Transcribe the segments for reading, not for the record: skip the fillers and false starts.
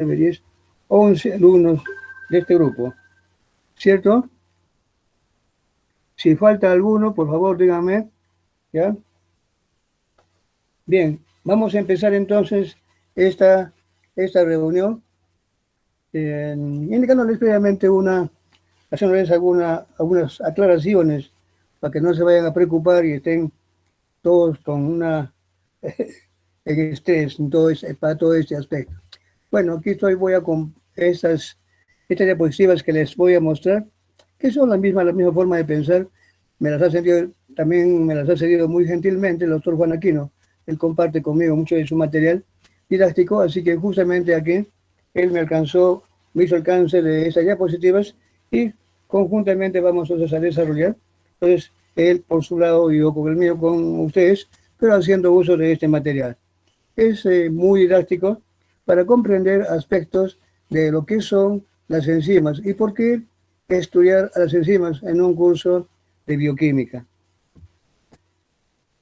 9, 10, 11 alumnos de este grupo, ¿cierto? Si falta alguno, por favor, díganme, ¿ya? Bien, vamos a empezar entonces esta reunión, indicándoles previamente haciéndoles algunas aclaraciones para que no se vayan a preocupar y estén todos con en estrés para todo este aspecto. Bueno, aquí voy a con estas diapositivas que les voy a mostrar, que son la misma forma de pensar. También me las ha cedido muy gentilmente el doctor Juan Aquino. Él comparte conmigo mucho de su material didáctico, así que justamente aquí él me hizo alcance de estas diapositivas y conjuntamente vamos a desarrollar. Entonces, él por su lado y yo con el mío con ustedes, pero haciendo uso de este material. Es muy didáctico para comprender aspectos de lo que son las enzimas y por qué estudiar a las enzimas en un curso de bioquímica.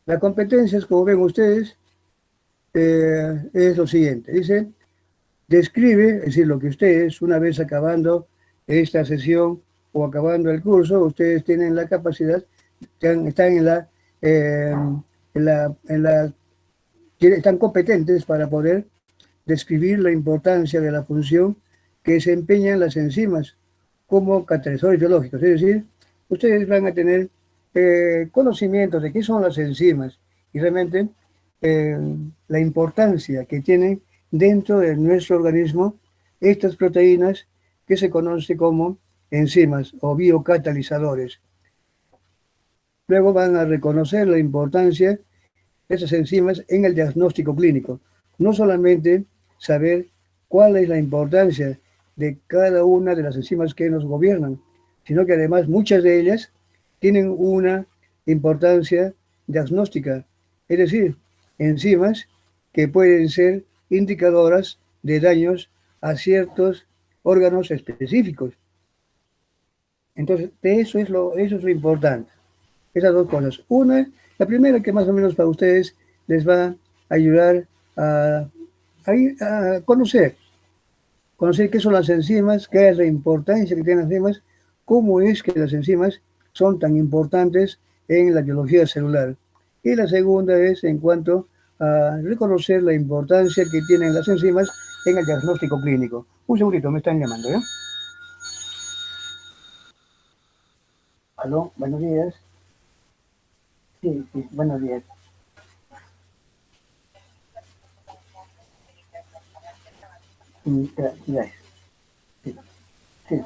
Las competencias, como ven ustedes, es lo siguiente. Dice, describe, es decir, lo que ustedes, una vez acabando esta sesión o acabando el curso, ustedes tienen la capacidad, están competentes para poder describir la importancia de la función que desempeñan las enzimas como catalizadores biológicos. Es decir, ustedes van a tener conocimiento de qué son las enzimas y realmente la importancia que tienen dentro de nuestro organismo estas proteínas que se conocen como enzimas o biocatalizadores. Luego van a reconocer la importancia de esas enzimas en el diagnóstico clínico. No solamente saber cuál es la importancia de cada una de las enzimas que nos gobiernan, sino que además muchas de ellas tienen una importancia diagnóstica, es decir, enzimas que pueden ser indicadoras de daños a ciertos órganos específicos. Entonces, eso es lo importante. Esas dos cosas. La primera que más o menos para ustedes les va a ayudar a conocer qué son las enzimas, qué es la importancia que tienen las enzimas, cómo es que las enzimas son tan importantes en la biología celular. Y la segunda es en cuanto a reconocer la importancia que tienen las enzimas en el diagnóstico clínico. Un segundito, me están llamando, ¿ya? Aló, buenos días. Sí, buenos días. Gracias. Sí, sí.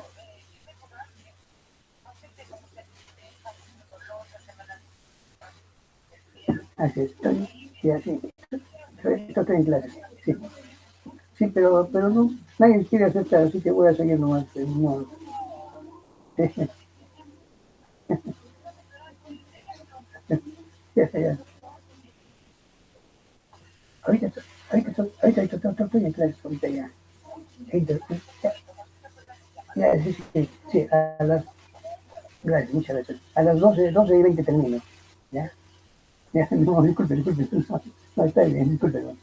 Así estoy, sí, así. Estoy en clase, sí. Sí, pero no, nadie quiere aceptar, así que voy a seguir nomás. No. Ya. Ahorita estoy en clase, ahorita ya. Sí, gracias, muchas gracias. A las 12:20 termino, ¿ya? No, disculpe, no, está bien, disculpe. No.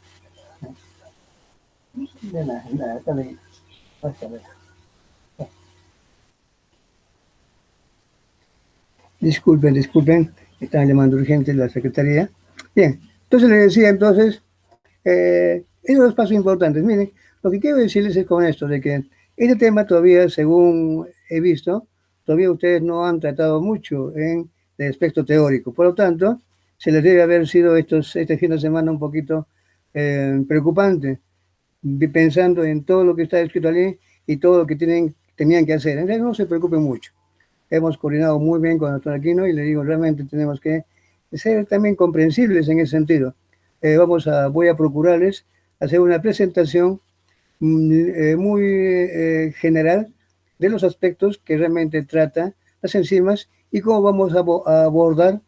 De nada, está bien. Hasta luego. Disculpen, están llamando urgente la secretaría. Bien, entonces les decía, esos dos pasos importantes. Miren, lo que quiero decirles es con esto, de que este tema todavía, según he visto, todavía ustedes no han tratado mucho en el aspecto teórico. Por lo tanto, se les debe haber sido este fin de semana un poquito preocupante, pensando en todo lo que está escrito allí y todo lo que tenían que hacer. Entonces, no se preocupen mucho. Hemos coordinado muy bien con el doctor Aquino y le digo, realmente tenemos que ser también comprensibles en ese sentido. Voy a procurarles hacer una presentación muy general de los aspectos que realmente trata las enzimas y cómo vamos a abordar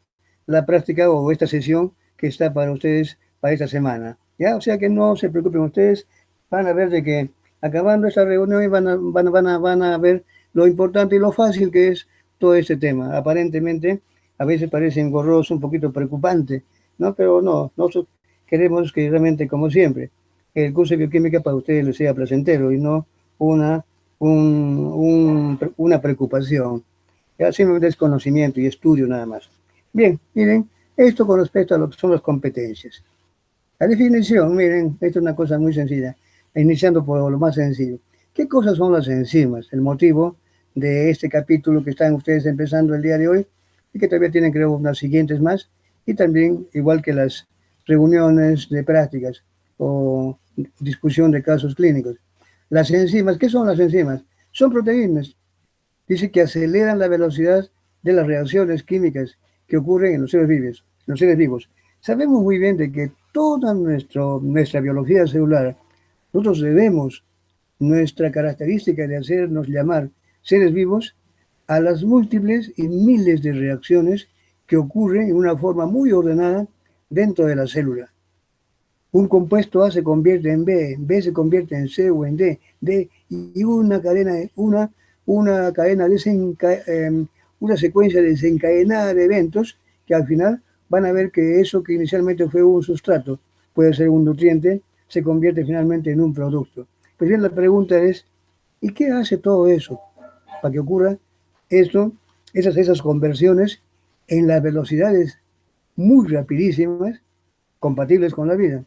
la práctica o esta sesión que está para ustedes para esta semana. ¿Ya? O sea que no se preocupen ustedes, van a ver de que acabando esta reunión van a ver lo importante y lo fácil que es todo este tema. Aparentemente, a veces parece engorroso, un poquito preocupante, ¿no? Pero no, nosotros queremos que realmente, como siempre, el curso de bioquímica para ustedes les sea placentero y no una, una preocupación. Ya simplemente es conocimiento y estudio nada más. Bien, miren, esto con respecto a lo que son las competencias. La definición, miren, esto es una cosa muy sencilla, iniciando por lo más sencillo. ¿Qué cosas son las enzimas? El motivo de este capítulo que están ustedes empezando el día de hoy y que todavía tienen, creo, unas siguientes más, y también, igual que las reuniones de prácticas o discusión de casos clínicos. Las enzimas, ¿qué son las enzimas? Son proteínas. Dice que aceleran la velocidad de las reacciones químicas que ocurren en los seres vivos. En los seres vivos. Sabemos muy bien de que toda nuestra biología celular, nosotros debemos nuestra característica de hacernos llamar seres vivos a las múltiples y miles de reacciones que ocurren en una forma muy ordenada dentro de la célula. Un compuesto A se convierte en B se convierte en C o en D y una cadena una secuencia desencadenada de eventos que al final van a ver que eso que inicialmente fue un sustrato, puede ser un nutriente, se convierte finalmente en un producto. Pues bien, la pregunta es, ¿y qué hace todo eso para que ocurra esto, esas conversiones en las velocidades muy rapidísimas compatibles con la vida?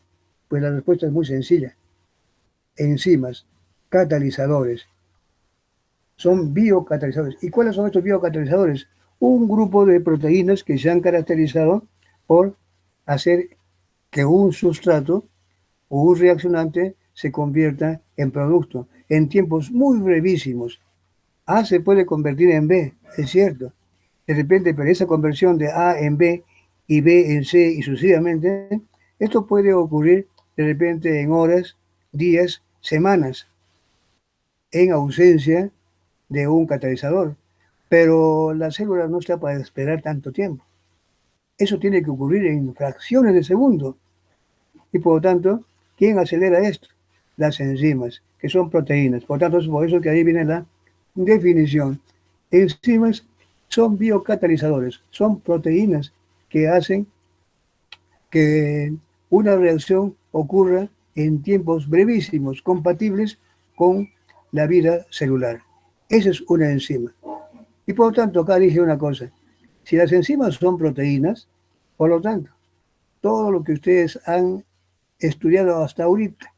Pues la respuesta es muy sencilla. Enzimas, catalizadores, son biocatalizadores. ¿Y cuáles son estos biocatalizadores? Un grupo de proteínas que se han caracterizado por hacer que un sustrato o un reaccionante se convierta en producto en tiempos muy brevísimos. A se puede convertir en B, es cierto. De repente, pero esa conversión de A en B y B en C y sucesivamente, esto puede ocurrir de repente en horas, días, semanas, en ausencia de un catalizador. Pero la célula no está para esperar tanto tiempo. Eso tiene que ocurrir en fracciones de segundo. Y por lo tanto, ¿quién acelera esto? Las enzimas, que son proteínas. Por tanto, es por eso que ahí viene la definición. Enzimas son biocatalizadores, son proteínas que hacen que una reacción ocurra en tiempos brevísimos, compatibles con la vida celular. Esa es una enzima. Y por lo tanto, acá dije una cosa. Si las enzimas son proteínas, por lo tanto, todo lo que ustedes han estudiado hasta ahorita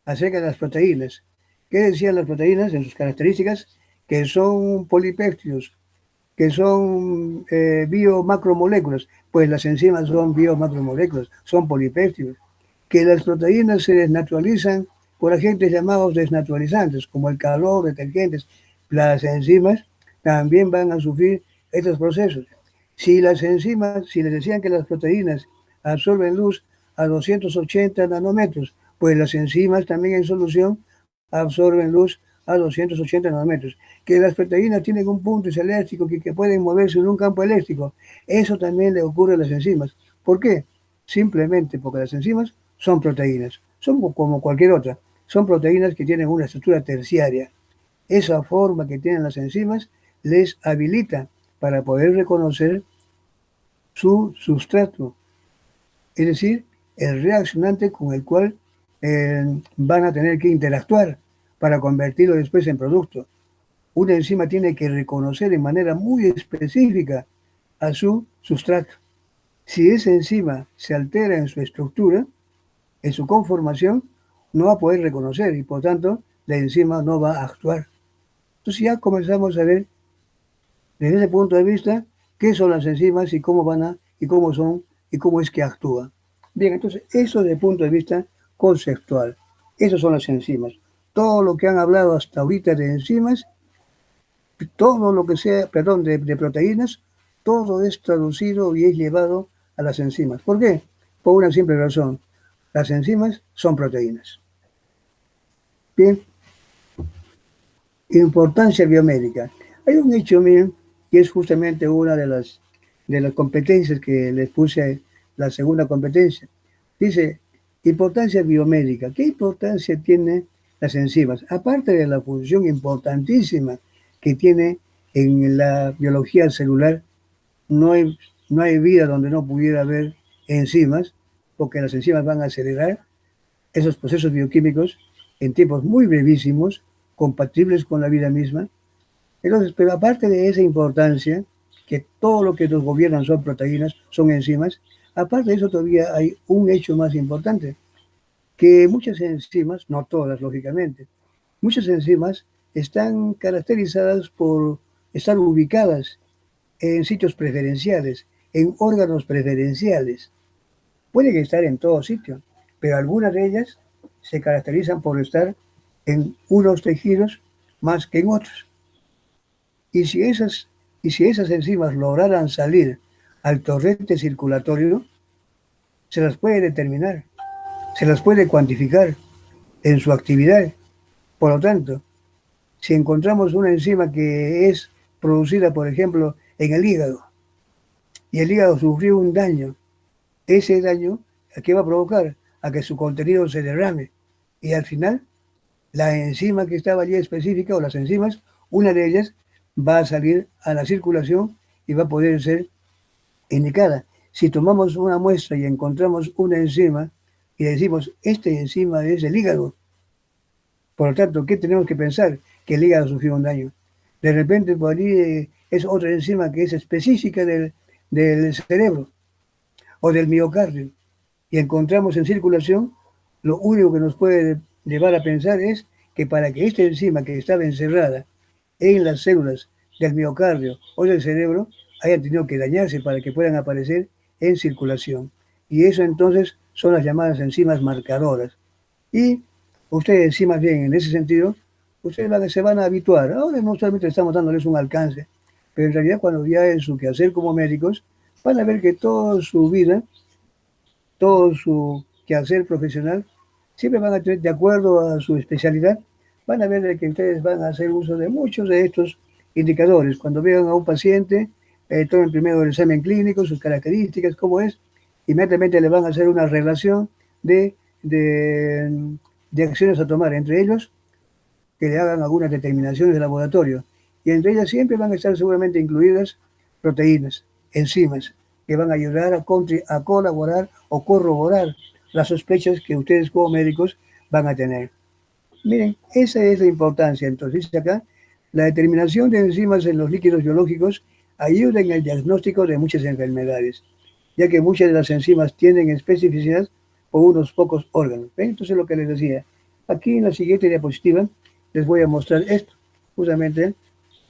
acerca de las proteínas, ¿qué decían las proteínas en sus características? Que son polipéptidos, que son biomacromoléculas, pues las enzimas son biomacromoléculas, son polipéptidos, que las proteínas se desnaturalizan por agentes llamados desnaturalizantes, como el calor, detergentes, las enzimas también van a sufrir estos procesos. Si las enzimas, si les decían que las proteínas absorben luz a 280 nanómetros, pues las enzimas también en solución absorben luz a 280 nanómetros. Que las proteínas tienen un punto eléctrico que pueden moverse en un campo eléctrico. Eso también le ocurre a las enzimas. ¿Por qué? Simplemente porque las enzimas son proteínas. Son como cualquier otra. Son proteínas que tienen una estructura terciaria. Esa forma que tienen las enzimas les habilita para poder reconocer su sustrato, es decir, el reaccionante con el cual van a tener que interactuar para convertirlo después en producto. Una enzima tiene que reconocer de manera muy específica a su sustrato. Si esa enzima se altera en su estructura, en su conformación, no va a poder reconocer y por tanto la enzima no va a actuar. Entonces ya comenzamos a ver desde ese punto de vista qué son las enzimas y cómo van y cómo son y cómo es que actúan. Bien, entonces eso desde el punto de vista conceptual. Esas son las enzimas. Todo lo que han hablado hasta ahorita de enzimas, todo lo que sea, perdón, de proteínas, todo es traducido y es llevado a las enzimas. ¿Por qué? Por una simple razón. Las enzimas son proteínas. Bien, importancia biomédica. Hay un hecho, miren, que es justamente una de las competencias que les puse, la segunda competencia. Dice, importancia biomédica. ¿Qué importancia tiene las enzimas? Aparte de la función importantísima que tiene en la biología celular, no hay, no hay vida donde no pudiera haber enzimas, porque las enzimas van a acelerar esos procesos bioquímicos en tiempos muy brevísimos, compatibles con la vida misma. Entonces, pero aparte de esa importancia, que todo lo que nos gobiernan son proteínas, son enzimas, aparte de eso todavía hay un hecho más importante, que muchas enzimas, no todas lógicamente, muchas enzimas están caracterizadas por estar ubicadas en sitios preferenciales, en órganos preferenciales. Pueden estar en todo sitio, pero algunas de ellas se caracterizan por estar en unos tejidos más que en otros. Y si esas enzimas lograran salir al torrente circulatorio, se las puede determinar, se las puede cuantificar en su actividad. Por lo tanto, si encontramos una enzima que es producida, por ejemplo, en el hígado, y el hígado sufrió un daño, ese daño, ¿a qué va a provocar? A que su contenido se derrame. Y al final, la enzima que estaba allí específica, o las enzimas, una de ellas va a salir a la circulación y va a poder ser indicada. Si tomamos una muestra y encontramos una enzima y decimos, esta enzima es el hígado, por lo tanto, ¿qué tenemos que pensar? Que el hígado sufrió un daño. De repente, por allí es otra enzima que es específica del cerebro o del miocardio y encontramos en circulación, lo único que nos puede llevar a pensar es que para que esta enzima que estaba encerrada en las células del miocardio o del cerebro haya tenido que dañarse para que puedan aparecer en circulación. Y eso entonces son las llamadas enzimas marcadoras. Y ustedes, sí, más bien en ese sentido, ustedes se van a habituar. Ahora no solamente estamos dándoles un alcance, pero en realidad cuando ya en su quehacer como médicos, van a ver que toda su vida, todo su quehacer profesional, siempre van a tener, de acuerdo a su especialidad, van a ver de que ustedes van a hacer uso de muchos de estos indicadores. Cuando vean a un paciente, tomen primero el examen clínico, sus características, cómo es, inmediatamente le van a hacer una relación de, de acciones a tomar, entre ellos que le hagan algunas determinaciones de laboratorio. Y entre ellas siempre van a estar seguramente incluidas proteínas, enzimas, que van a ayudar a colaborar o corroborar las sospechas que ustedes como médicos van a tener. Miren, esa es la importancia. Entonces, acá, la determinación de enzimas en los líquidos biológicos ayuda en el diagnóstico de muchas enfermedades, ya que muchas de las enzimas tienen especificidad por unos pocos órganos. ¿Ven? Entonces, lo que les decía, aquí en la siguiente diapositiva les voy a mostrar esto. Justamente,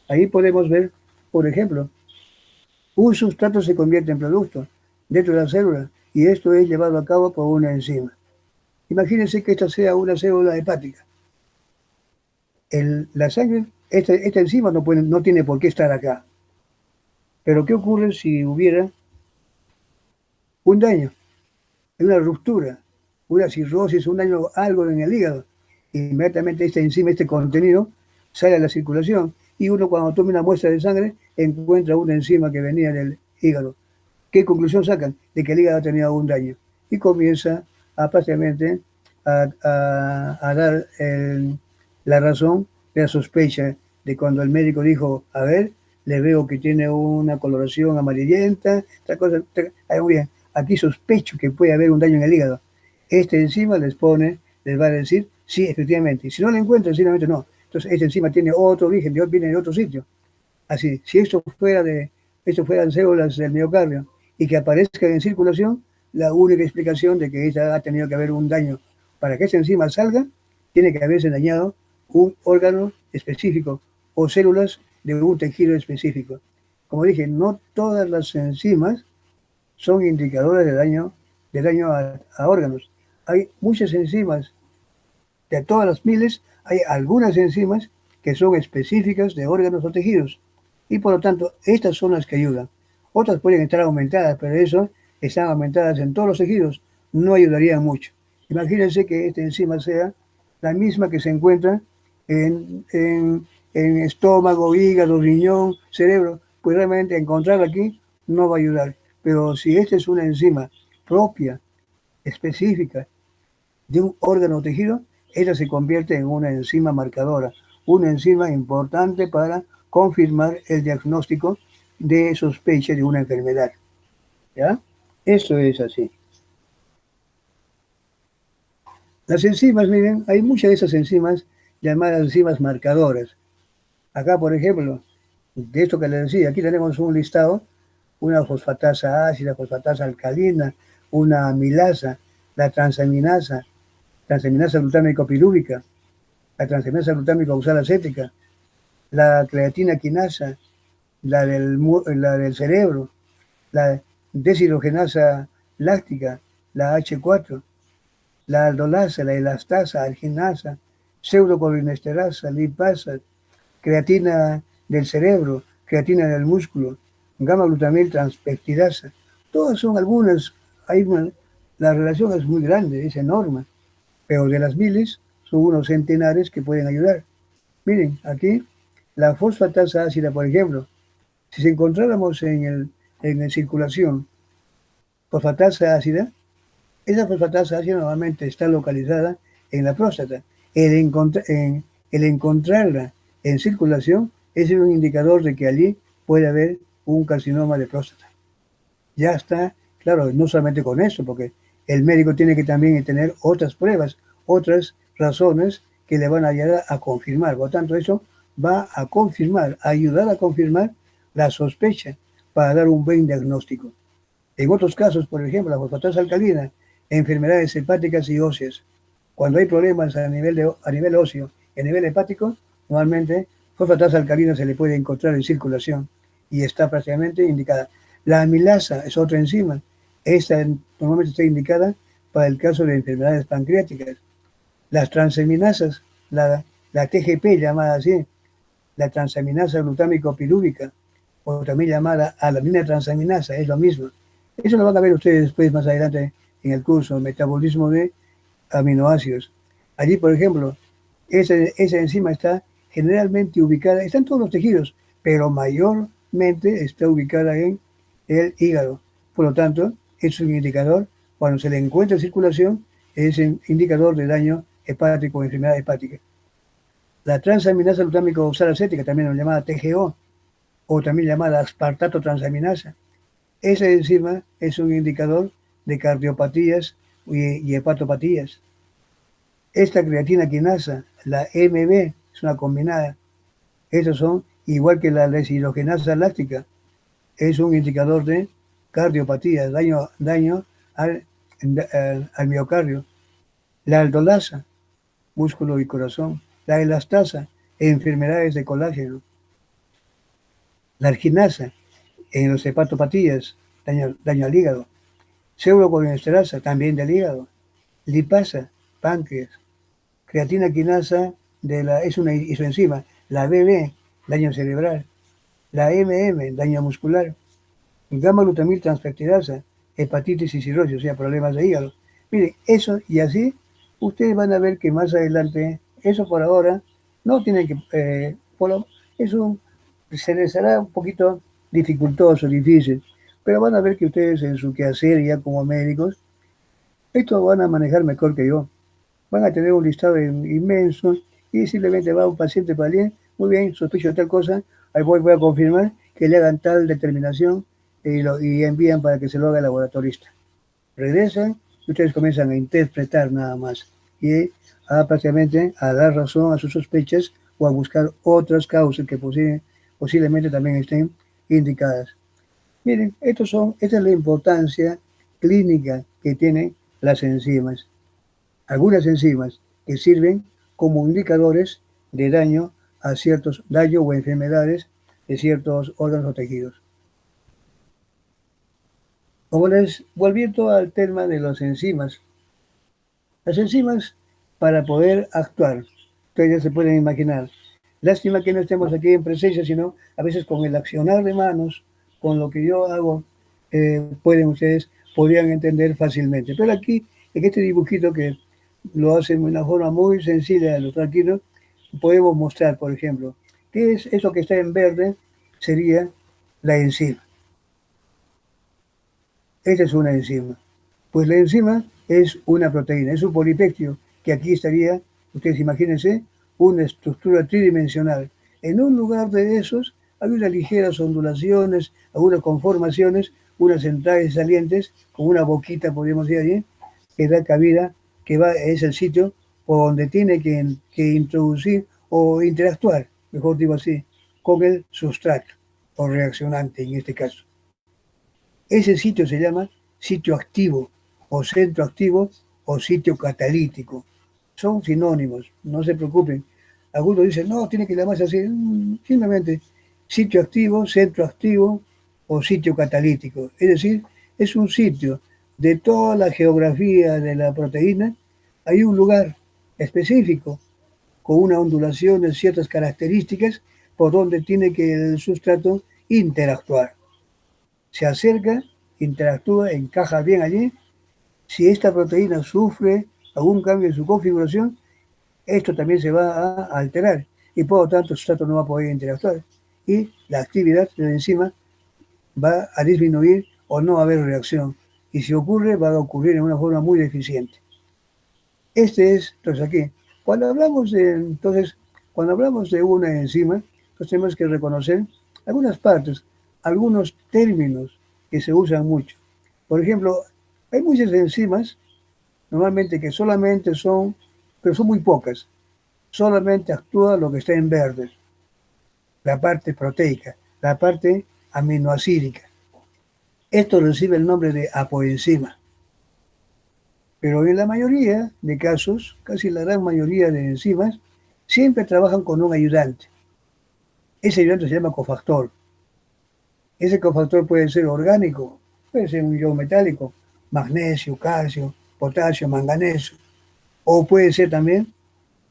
ahí podemos ver, por ejemplo, un sustrato se convierte en producto dentro de la célula y esto es llevado a cabo por una enzima. Imagínense que esta sea una célula hepática. La sangre, esta enzima no tiene por qué estar acá. Pero ¿qué ocurre si hubiera un daño, una ruptura, una cirrosis, un daño, algo en el hígado? Inmediatamente esta enzima, este contenido, sale a la circulación y uno cuando toma una muestra de sangre encuentra una enzima que venía del hígado. ¿Qué conclusión sacan? De que el hígado ha tenido algún daño. Y comienza prácticamente a dar la razón de la sospecha de cuando el médico dijo, a ver, le veo que tiene una coloración amarillenta, otra cosa, muy bien, aquí sospecho que puede haber un daño en el hígado. Este enzima les va a decir, sí, efectivamente. Y si no lo encuentran, simplemente no. Entonces, esta enzima tiene otro origen, viene de otro sitio. Así, si esto fueran células del miocardio y que aparezcan en circulación, la única explicación de que esta ha tenido que haber un daño para que esa enzima salga, tiene que haberse dañado un órgano específico o células de un tejido específico. Como dije, no todas las enzimas son indicadores de daño a órganos. Hay muchas enzimas, de todas las miles, hay algunas enzimas que son específicas de órganos o tejidos. Y por lo tanto, estas son las que ayudan. Otras pueden estar aumentadas, pero eso están aumentadas en todos los tejidos, no ayudarían mucho. Imagínense que esta enzima sea la misma que se encuentra en estómago, hígado, riñón, cerebro, pues realmente encontrarla aquí no va a ayudar. Pero si esta es una enzima propia, específica, de un órgano o tejido, ella se convierte en una enzima marcadora, una enzima importante para confirmar el diagnóstico de sospecha de una enfermedad. ¿Ya? Eso es así. Las enzimas, miren, hay muchas de esas enzimas llamadas enzimas marcadoras. Acá, por ejemplo, de esto que les decía, aquí tenemos un listado, una fosfatasa ácida, fosfatasa alcalina, una amilasa, la transaminasa glutámico pirúvica, la transaminasa glutámico oxalacética, la creatina quinasa, la del cerebro, la deshidrogenasa láctica, la H4, la aldolasa, la elastasa, arginasa, pseudocolinesterasa, lipasa, creatina del cerebro, creatina del músculo, gamma glutamil transpeptidasa. Todas son algunas, la relación es muy grande, es enorme, pero de las miles son unos centenares que pueden ayudar. Miren, aquí la fosfatasa ácida, por ejemplo, si se encontráramos en circulación fosfatasa ácida, esa fosfatasa ácida normalmente está localizada en la próstata. El encontrarla en circulación es un indicador de que allí puede haber un carcinoma de próstata. Ya está, claro, no solamente con eso, porque el médico tiene que también tener otras pruebas, otras razones que le van a ayudar a confirmar. Por lo tanto, eso va a confirmar, a ayudar a confirmar la sospecha para dar un buen diagnóstico. En otros casos, por ejemplo, la fosfatasa alcalina, enfermedades hepáticas y óseas. Cuando hay problemas a nivel óseo y a nivel hepático, normalmente fosfatasa alcalina se le puede encontrar en circulación y está prácticamente indicada. La amilasa es otra enzima. Esta normalmente está indicada para el caso de enfermedades pancreáticas. Las transaminasas, la TGP llamada así, la transaminasa glutámico pirúvica, o también llamada alanina transaminasa, es lo mismo. Eso lo van a ver ustedes después, más adelante, en el curso Metabolismo de Aminoácidos. Allí, por ejemplo, esa enzima está generalmente ubicada, está en todos los tejidos, pero mayormente está ubicada en el hígado. Por lo tanto, es un indicador, cuando se le encuentra en circulación, es un indicador de daño hepático o enfermedad hepática. La transaminasa glutámico oxalacética, también llamada TGO, o también llamada aspartato transaminasa. Esa enzima es un indicador de cardiopatías y hepatopatías. Esta creatina quinasa, la MB, es una combinada. Estos son, igual que la deshidrogenasa láctica, es un indicador de cardiopatía, daño al miocardio. La aldolasa, músculo y corazón. La elastasa, enfermedades de colágeno. La arginasa, en los hepatopatías, daño al hígado. Pseudocolesterasa, también del hígado. Lipasa, páncreas. Creatina quinasa, es una isoenzima. La BB, daño cerebral. La MM, daño muscular. Gamma glutamil transfertirasa, hepatitis y cirrosis, o sea, problemas de hígado. Miren, eso y así, ustedes van a ver que más adelante, eso por ahora, no tienen que, eso se les hará un poquito dificultoso, difícil, pero van a ver que ustedes en su quehacer ya como médicos, esto van a manejar mejor que yo. Van a tener un listado inmenso y simplemente va un paciente para alguien, muy bien, sospecho de tal cosa, ahí voy a confirmar que le hagan tal determinación y envían para que se lo haga el laboratorista. Regresan y ustedes comienzan a interpretar nada más y prácticamente a dar razón a sus sospechas o a buscar otras causas que posiblemente también estén indicadas. Miren, esta es la importancia clínica que tienen las enzimas. Algunas enzimas que sirven como indicadores de daño o enfermedades de ciertos órganos o tejidos. Volviendo al tema de las enzimas para poder actuar, ustedes ya se pueden imaginar. Lástima que no estemos aquí en presencia, sino a veces con el accionar de manos, con lo que yo hago, podrían entender fácilmente. Pero aquí, en este dibujito que lo hacen de una forma muy sencilla a lo tranquilo, podemos mostrar, por ejemplo, qué es eso que está en verde, sería la enzima. Esta es una enzima. Pues la enzima es una proteína, es un polipeptido, que aquí estaría, ustedes imagínense, una estructura tridimensional. En un lugar de esos hay unas ligeras ondulaciones, algunas conformaciones, unas entradas y salientes, con una boquita, podríamos decir allí, que da cabida es el sitio por donde tiene que introducir o interactuar, mejor digo así, con el sustrato o reaccionante en este caso. Ese sitio se llama sitio activo o centro activo o sitio catalítico. Son sinónimos, no se preocupen. Algunos dicen, no, tiene que llamarse así. Simplemente sitio activo, centro activo o sitio catalítico. Es decir, es un sitio de toda la geografía de la proteína. Hay un lugar específico con una ondulación de ciertas características por donde tiene que el sustrato interactuar. Se acerca, interactúa, encaja bien allí. Si esta proteína sufre algún cambio en su configuración, esto también se va a alterar y por lo tanto el sustrato no va a poder interactuar y la actividad de la enzima va a disminuir o no va a haber reacción. Y si ocurre, va a ocurrir en una forma muy deficiente. Este es, entonces aquí, cuando hablamos de una enzima, entonces tenemos que reconocer algunas partes, algunos términos que se usan mucho. Por ejemplo, hay muchas enzimas, normalmente que solamente son, pero son muy pocas, solamente actúa lo que está en verde, la parte proteica, la parte aminoacídica. Esto recibe el nombre de apoenzima. Pero en la mayoría de casos, casi la gran mayoría de enzimas, siempre trabajan con un ayudante. Ese ayudante se llama cofactor. Ese cofactor puede ser orgánico, puede ser un ion metálico, magnesio, calcio, potasio, manganeso, o puede ser también,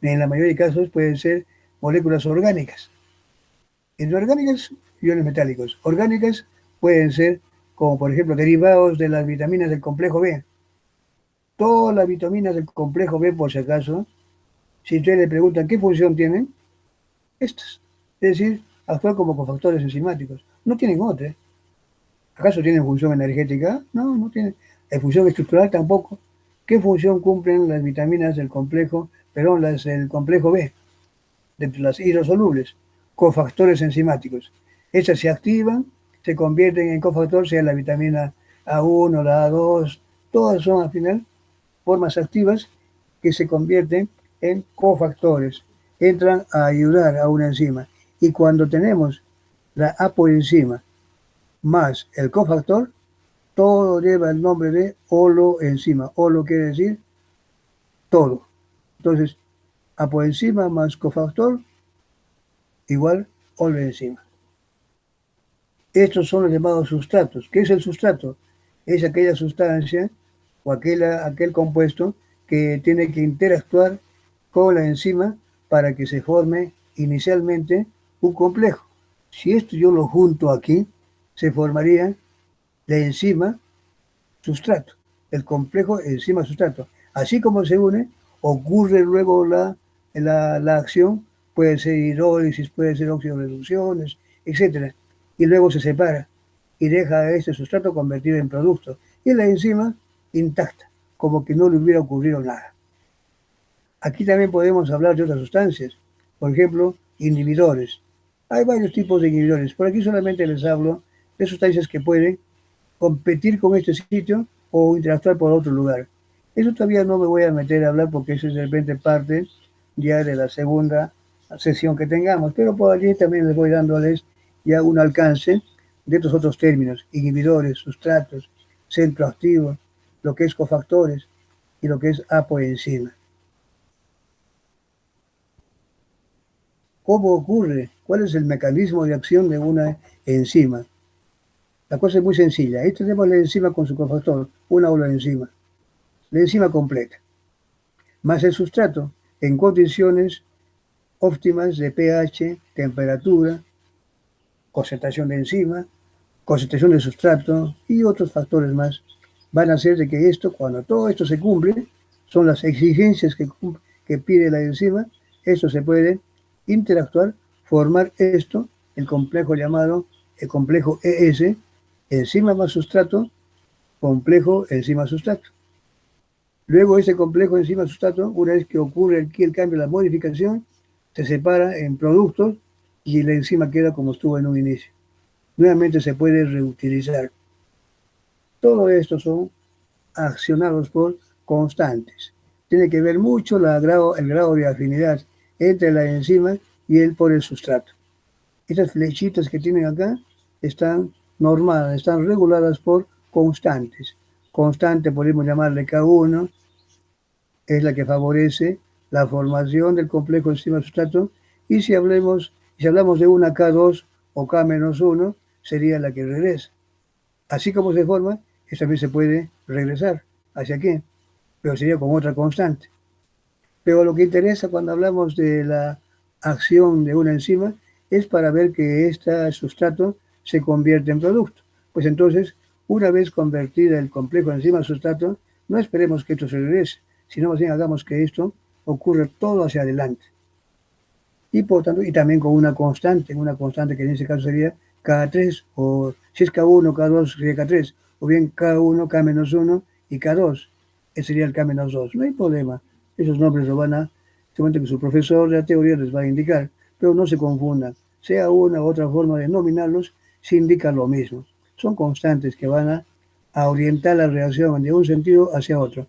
en la mayoría de casos, pueden ser moléculas orgánicas. Inorgánicas, iones metálicos. Orgánicas pueden ser, como por ejemplo, derivados de las vitaminas del complejo B. Todas las vitaminas del complejo B, por si acaso, si ustedes le preguntan qué función tienen, estas. Es decir, actúan como cofactores enzimáticos. No tienen otra. ¿Acaso tienen función energética? No, no tienen. Función estructural tampoco. ¿Qué función cumplen las vitaminas del complejo, perdón, las del complejo B, de las hidrosolubles? Cofactores enzimáticos. Estas se activan, se convierten en cofactor, sea la vitamina A1, la A2, todas son al final formas activas que se convierten en cofactores, entran a ayudar a una enzima. Y cuando tenemos la apoenzima más el cofactor, todo lleva el nombre de holoenzima. Holo quiere decir todo. Entonces, apoenzima más cofactor igual holoenzima. Estos son los llamados sustratos. ¿Qué es el sustrato? Es aquella sustancia o aquel compuesto que tiene que interactuar con la enzima para que se forme inicialmente un complejo. Si esto yo lo junto aquí, se formaría la enzima sustrato, el complejo enzima sustrato. Así como se une, ocurre luego la acción, puede ser hidrólisis, puede ser oxidorreducciones, etc. Y luego se separa y deja a este sustrato convertido en producto. Y la enzima intacta, como que no le hubiera ocurrido nada. Aquí también podemos hablar de otras sustancias, por ejemplo, inhibidores. Hay varios tipos de inhibidores. Por aquí solamente les hablo de sustancias que pueden competir con este sitio o interactuar por otro lugar. Eso todavía no me voy a meter a hablar porque eso es de repente parte ya de la segunda sesión que tengamos, pero por allí también les voy dándoles ya un alcance de estos otros términos, inhibidores, sustratos, centro activo, lo que es cofactores y lo que es apoenzima. ¿Cómo ocurre? ¿Cuál es el mecanismo de acción de una enzima? La cosa es muy sencilla. Ahí tenemos la enzima con su cofactor, una holoenzima. La enzima completa, más el sustrato en condiciones óptimas de pH, temperatura, concentración de enzima, concentración de sustrato y otros factores más van a hacer de que esto, cuando todo esto se cumple, son las exigencias que pide la enzima, esto se puede interactuar, formar esto, el complejo llamado el complejo ES, enzima más sustrato, complejo enzima sustrato. Luego ese complejo enzima sustrato, una vez que ocurre aquí el cambio, la modificación, se separa en productos y la enzima queda como estuvo en un inicio. Nuevamente se puede reutilizar. Todo esto son accionados por constantes. tiene que ver mucho el grado de afinidad entre la enzima y el sustrato. Estas flechitas que tienen acá están normadas, están reguladas por constantes. Constante podemos llamarle K1, es la que favorece la formación del complejo enzima-sustrato, y si hablamos de una K2 o K-1, sería la que regresa. Así como se forma, esta vez se puede regresar. ¿Hacia aquí? Pero sería con otra constante. Pero lo que interesa cuando hablamos de la acción de una enzima es para ver que este sustrato se convierte en producto. Pues entonces, una vez convertida el complejo enzima-sustrato, no esperemos que esto se regrese, sino más bien hagamos que esto ocurra todo hacia adelante. Y por tanto, y también con una constante que en ese caso sería K3, o si es K1, K2 sería K3, o bien K1, K-1 y K2, ese sería el K-2. No hay problema, esos nombres lo van a, seguramente que su profesor de la teoría les va a indicar, pero no se confundan, sea una u otra forma de nominarlos, se indica lo mismo. Son constantes que van a orientar la reacción de un sentido hacia otro.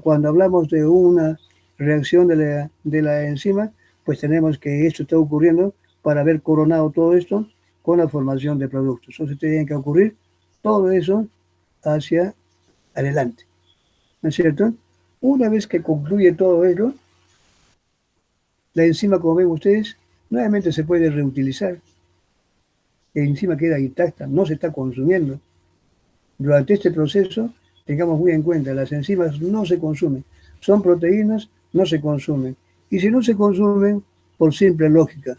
Cuando hablamos de una reacción de la enzima, pues tenemos que esto está ocurriendo para haber coronado todo esto con la formación de productos. Entonces tiene que ocurrir todo eso hacia adelante, ¿no es cierto? Una vez que concluye todo ello, la enzima, como ven ustedes, nuevamente se puede reutilizar. La enzima queda intacta, no se está consumiendo. Durante este proceso, tengamos muy en cuenta, las enzimas no se consumen, son proteínas, no se consumen. Y si no se consumen, por simple lógica,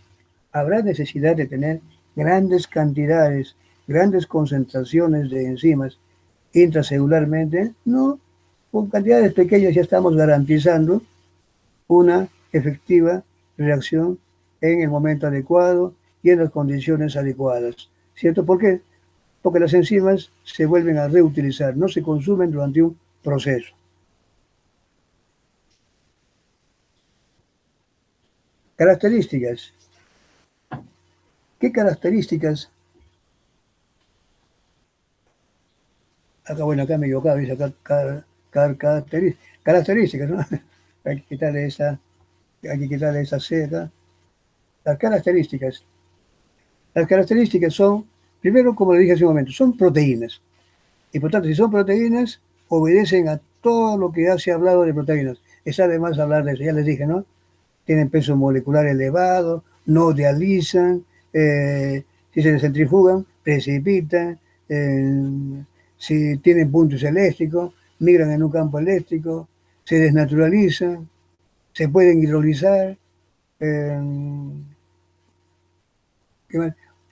habrá necesidad de tener grandes cantidades, grandes concentraciones de enzimas intracelularmente. No, con cantidades pequeñas ya estamos garantizando una efectiva reacción en el momento adecuado y en las condiciones adecuadas. ¿Cierto? ¿Por qué? Porque las enzimas se vuelven a reutilizar, no se consumen durante un proceso. Características. ¿Qué características? Acá, bueno, acá me he equivocado, dice acá características, ¿no? Hay que quitarle esa C acá. Las características. Las características son, primero, como le dije hace un momento, son proteínas. Y por tanto, si son proteínas, obedecen a todo lo que ya se ha hablado de proteínas. Está de más hablar de eso, ya les dije, ¿no? Tienen peso molecular elevado, no dializan, si se centrifugan, precipitan, si tienen puntos eléctricos, migran en un campo eléctrico, se desnaturalizan, se pueden hidrolizar, eh,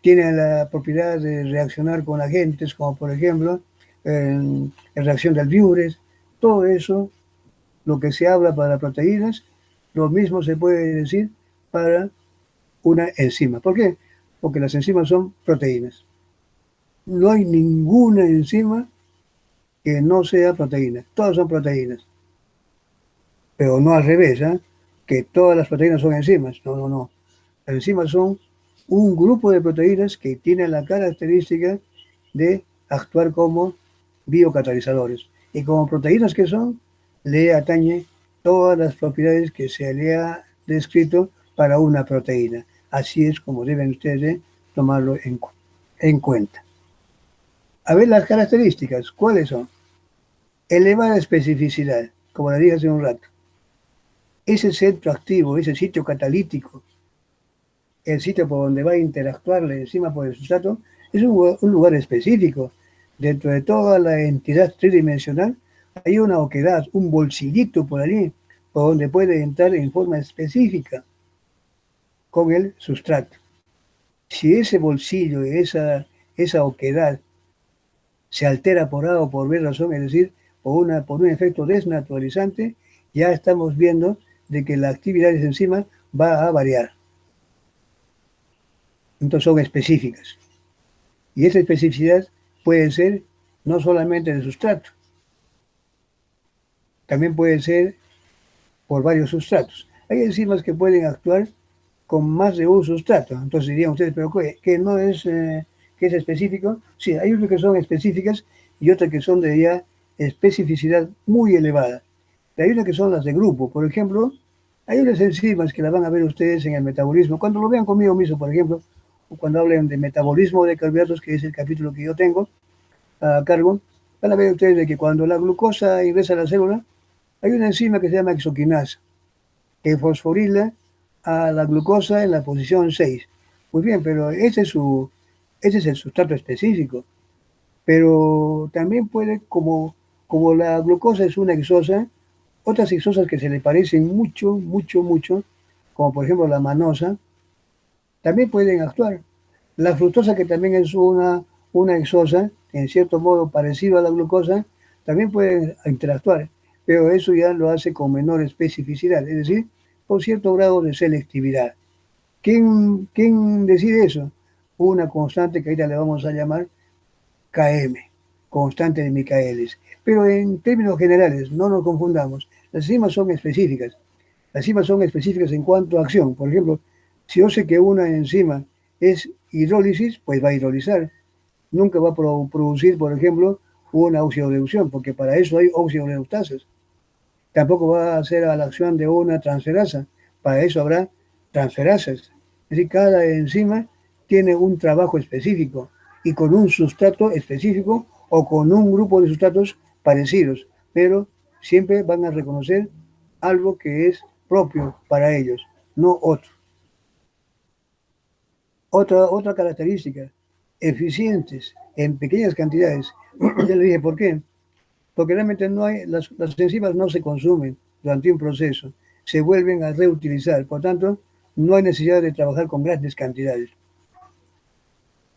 tienen la propiedad de reaccionar con agentes, como por ejemplo la reacción del Biures. Todo eso, lo que se habla para proteínas, lo mismo se puede decir para una enzima. ¿Por qué? Porque las enzimas son proteínas. No hay ninguna enzima que no sea proteína. Todas son proteínas. Pero no al revés, ¿eh? Que todas las proteínas son enzimas. No, no, no. Las enzimas son un grupo de proteínas que tienen la característica de actuar como biocatalizadores. Y como proteínas que son, le atañe todas las propiedades que se le ha descrito para una proteína. Así es como deben ustedes tomarlo en cuenta. A ver las características, ¿cuáles son? Elevada especificidad, como le dije hace un rato. Ese centro activo, ese sitio catalítico, el sitio por donde va a interactuar la enzima por el sustrato, es un lugar específico. Dentro de toda la entidad tridimensional hay una oquedad, un bolsillito por allí, por donde puede entrar en forma específica con el sustrato. Si ese bolsillo, esa oquedad, se altera por A o por B razón, es decir, por un efecto desnaturalizante, ya estamos viendo de que la actividad de esa enzima va a variar. Entonces son específicas. Y esa especificidad puede ser no solamente del sustrato, también puede ser por varios sustratos. Hay enzimas que pueden actuar con más de un sustrato. Entonces dirían ustedes, pero ¿qué no es, que es específico? Sí, hay unas que son específicas y otras que son de ya especificidad muy elevada. Hay unas que son las de grupo. Por ejemplo, hay unas enzimas que las van a ver ustedes en el metabolismo. Cuando lo vean conmigo mismo, por ejemplo, o cuando hablen de metabolismo de carbohidratos, que es el capítulo que yo tengo a cargo, van a ver ustedes de que cuando la glucosa ingresa a la célula, hay una enzima que se llama exoquinasa, que fosforila a la glucosa en la posición 6. Muy bien, pero ese es el sustrato específico. Pero también puede, como la glucosa es una exosa, otras exosas que se le parecen mucho, mucho, mucho, como por ejemplo la manosa, también pueden actuar. La fructosa, que también es una exosa, en cierto modo parecido a la glucosa, también puede interactuar, pero eso ya lo hace con menor especificidad, es decir, con cierto grado de selectividad. ¿Quién decide eso? Una constante que ahorita le vamos a llamar Km, constante de Michaelis. Pero en términos generales, no nos confundamos, las enzimas son específicas. Las enzimas son específicas en cuanto a acción. Por ejemplo, si yo sé que una enzima es hidrólisis, pues va a hidrolizar. Nunca va a producir, por ejemplo, una oxidoreducción, porque para eso hay oxidoreductasas. Tampoco va a hacer a la acción de una transferasa, para eso habrá transferasas. Es decir, cada enzima tiene un trabajo específico y con un sustrato específico o con un grupo de sustratos parecidos, pero siempre van a reconocer algo que es propio para ellos, no otro. Otra característica, eficientes en pequeñas cantidades. Ya le dije por qué. Porque realmente no hay, las enzimas no se consumen durante un proceso, se vuelven a reutilizar. Por tanto, no hay necesidad de trabajar con grandes cantidades.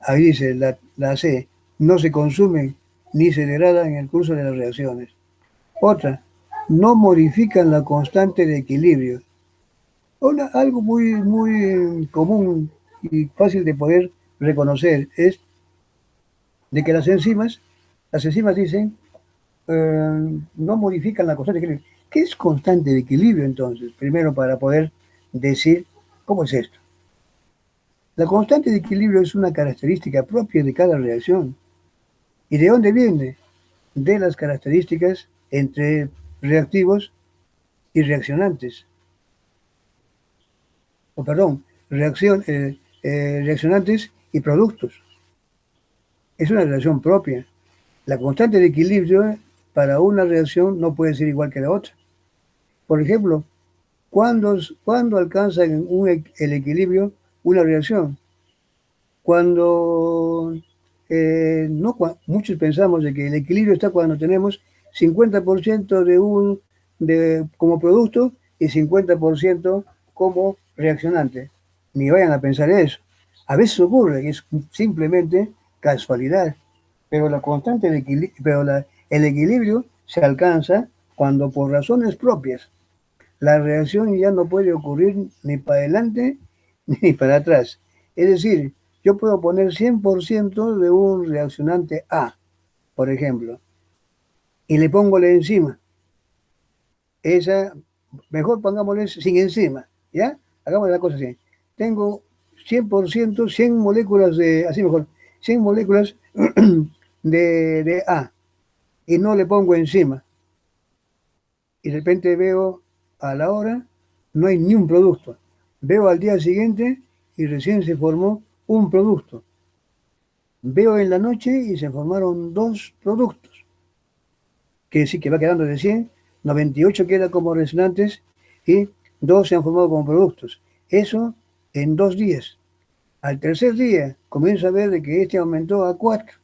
Ahí dice la C, no se consumen ni se degradan en el curso de las reacciones. Otra, no modifican la constante de equilibrio. Algo muy común y fácil de poder reconocer es de que las enzimas dicen, no modifican la constante de equilibrio. ¿Qué es constante de equilibrio entonces? Primero, para poder decir cómo es esto. La constante de equilibrio es una característica propia de cada reacción. ¿Y de dónde viene? De las características entre reactivos y reaccionantes. O perdón, reaccionantes y productos. Es una relación propia. La constante de equilibrio para una reacción no puede ser igual que la otra. Por ejemplo, ¿cuándo alcanza el equilibrio una reacción? Cuando, no, muchos pensamos de que el equilibrio está cuando tenemos 50% como producto y 50% como reaccionante. Ni vayan a pensar eso. A veces ocurre que es simplemente casualidad, pero la constante de equilibrio, el equilibrio se alcanza cuando por razones propias la reacción ya no puede ocurrir ni para adelante ni para atrás. Es decir, yo puedo poner 100% de un reaccionante A, por ejemplo, y le pongo la enzima. Esa, mejor pongámosle sin enzima, ¿ya? Hagamos la cosa así. Tengo 100%, 100 moléculas así mejor, 100 moléculas de A, y no le pongo enzima. Y de repente veo a la hora, no hay ni un producto. Veo al día siguiente y recién se formó un producto. Veo en la noche y se formaron 2 productos. Quiere decir que va quedando de 100, 98 queda como resonantes y 2 se han formado como productos. Eso en 2 días. Al tercer día comienzo a ver de que este aumentó a 4.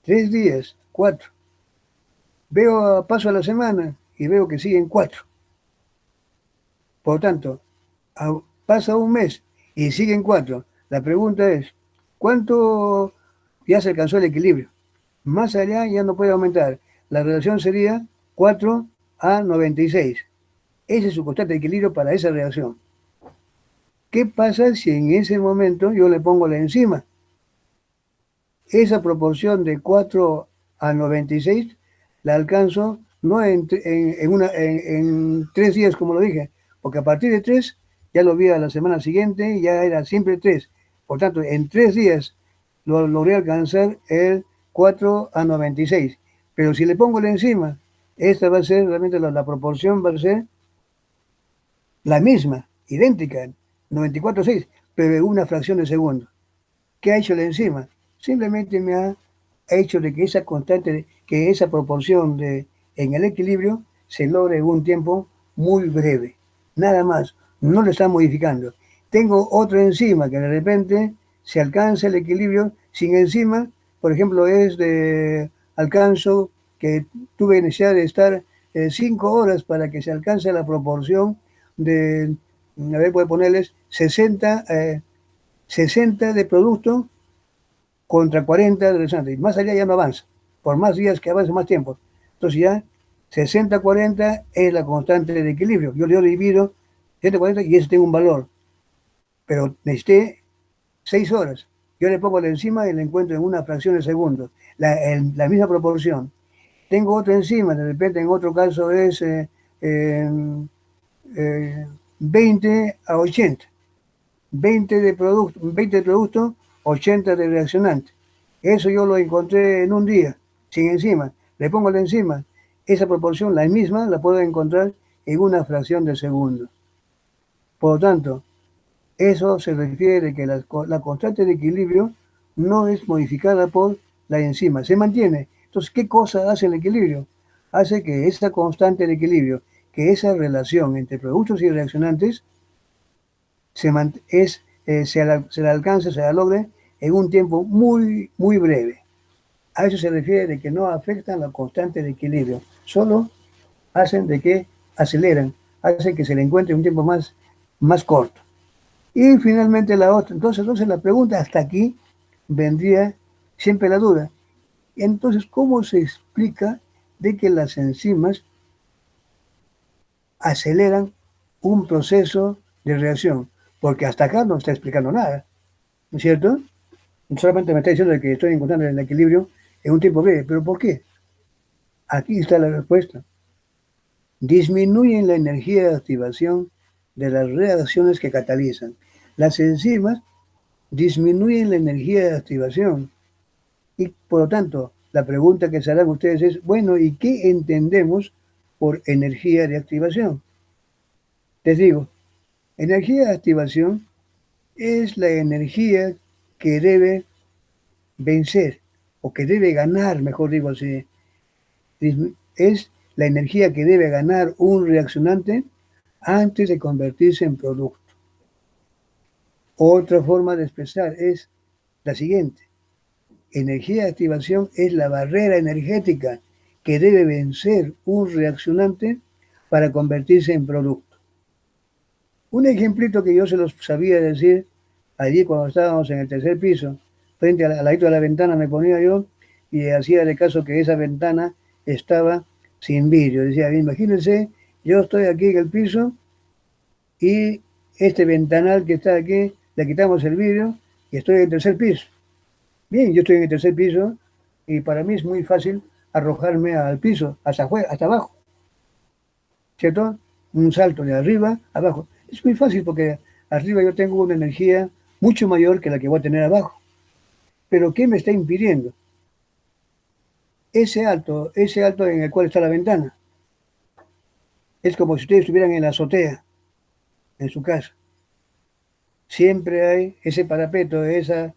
3 días, 4. Paso a la semana y veo que siguen 4. Por tanto, pasa un mes y siguen 4. La pregunta es, ¿cuánto ya se alcanzó el equilibrio? Más allá ya no puede aumentar. La relación sería 4 a 96. Ese es su constante de equilibrio para esa reacción. ¿Qué pasa si en ese momento yo le pongo la enzima? Esa proporción de 4 a 96 la alcanzo no en 3 días, como lo dije, porque a partir de 3 ya lo vi a la semana siguiente y ya era siempre 3. Por tanto, en 3 días logré alcanzar el 4 a 96. Pero si le pongo la enzima, esta va a ser realmente la proporción, va a ser la misma, idéntica, 94,6, pero en una fracción de segundo. ¿Qué ha hecho la enzima? Simplemente me ha hecho de que esa constante, que esa proporción en el equilibrio se logre en un tiempo muy breve. Nada más, no lo está modificando. Tengo otra enzima que de repente se alcanza el equilibrio sin enzima, por ejemplo, alcanzo que tuve necesidad de estar 5 horas para que se alcance la proporción de, a ver, voy a ponerles 60 de producto contra 40 de restantes. Y más allá ya no avanza. Por más días que avance, más tiempo. Entonces ya 60-40 es la constante de equilibrio. Yo divido 60-40 y ese tiene un valor. Pero necesité 6 horas. Yo le pongo la enzima y la encuentro en una fracción de segundo. La misma proporción. Tengo otra enzima, de repente en otro caso es 20-80. 20 de producto, 80 de reaccionante. Eso yo lo encontré en un día, sin enzima. Le pongo la enzima. Esa proporción, la misma, la puedo encontrar en una fracción de segundo. Por lo tanto, eso se refiere que la constante de equilibrio no es modificada por la enzima, se mantiene. Entonces, ¿qué cosa hace el equilibrio? Hace que esa constante de equilibrio, que esa relación entre productos y reaccionantes se la alcance, se la logre en un tiempo muy, muy breve. A eso se refiere de que no afectan la constante de equilibrio, solo hacen de que aceleran, hacen que se le encuentre un tiempo más corto. Y finalmente la otra, entonces la pregunta hasta aquí vendría siempre la duda. Entonces, ¿cómo se explica de que las enzimas aceleran un proceso de reacción? Porque hasta acá no está explicando nada, ¿no es cierto? Solamente me está diciendo que estoy encontrando el equilibrio en un tiempo breve. ¿Pero por qué? Aquí está la respuesta. Disminuyen la energía de activación de las reacciones que catalizan. Las enzimas disminuyen la energía de activación. Y por lo tanto, la pregunta que se harán ustedes es, bueno, ¿y qué entendemos por energía de activación? Les digo, energía de activación es la energía que debe vencer, o que debe ganar, mejor digo así, es la energía que debe ganar un reaccionante antes de convertirse en producto. Otra forma de expresar es la siguiente. Energía de activación es la barrera energética que debe vencer un reaccionante para convertirse en producto. Un ejemplito que yo se los sabía decir allí cuando estábamos en el tercer piso, frente al ladito de la ventana me ponía yo y hacía de caso que esa ventana estaba sin vidrio. Decía, imagínense, yo estoy aquí en el piso y este ventanal que está aquí, le quitamos el vidrio y estoy en el tercer piso. Bien, yo estoy en el tercer piso y para mí es muy fácil arrojarme al piso, hasta abajo, ¿cierto? Un salto de arriba a abajo. Es muy fácil porque arriba yo tengo una energía mucho mayor que la que voy a tener abajo. Pero ¿qué me está impidiendo? Ese alto en el cual está la ventana. Es como si ustedes estuvieran en la azotea, en su casa. Siempre hay ese parapeto, esos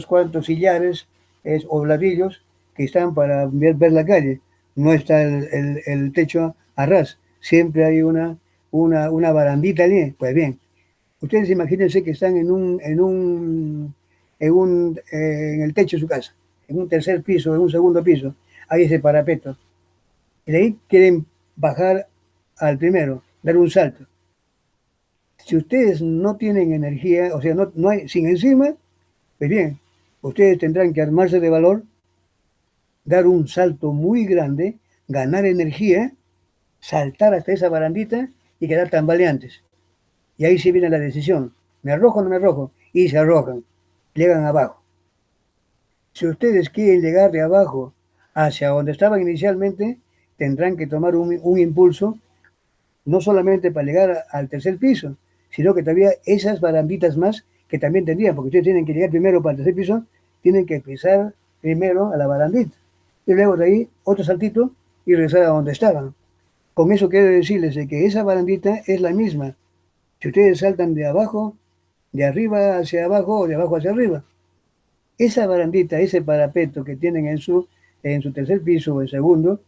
cuantos sillares o ladrillos que están para ver la calle. No está el techo a ras. Siempre hay una barandita allí. Pues bien, ustedes imagínense que están en el techo de su casa, en un tercer piso, en un segundo piso. Hay ese parapeto. Y de ahí quieren bajar al primero, dar un salto. Si ustedes no tienen energía, o sea, no hay, sin encima, pues bien, ustedes tendrán que armarse de valor, dar un salto muy grande, ganar energía, saltar hasta esa barandita y quedar tambaleantes. Y ahí sí viene la decisión, ¿me arrojo o no me arrojo? Y se arrojan, llegan abajo. Si ustedes quieren llegar de abajo hacia donde estaban inicialmente, tendrán que tomar un impulso, no solamente para llegar al tercer piso, sino que todavía esas baranditas más que también tendrían, porque ustedes tienen que llegar primero para el tercer piso, tienen que pisar primero a la barandita. y luego de ahí otro saltito y regresar a donde estaban. Con eso quiero decirles de que esa barandita es la misma. Si ustedes saltan de abajo, de arriba hacia abajo o de abajo hacia arriba, esa barandita, ese parapeto que tienen en su tercer piso o en segundo,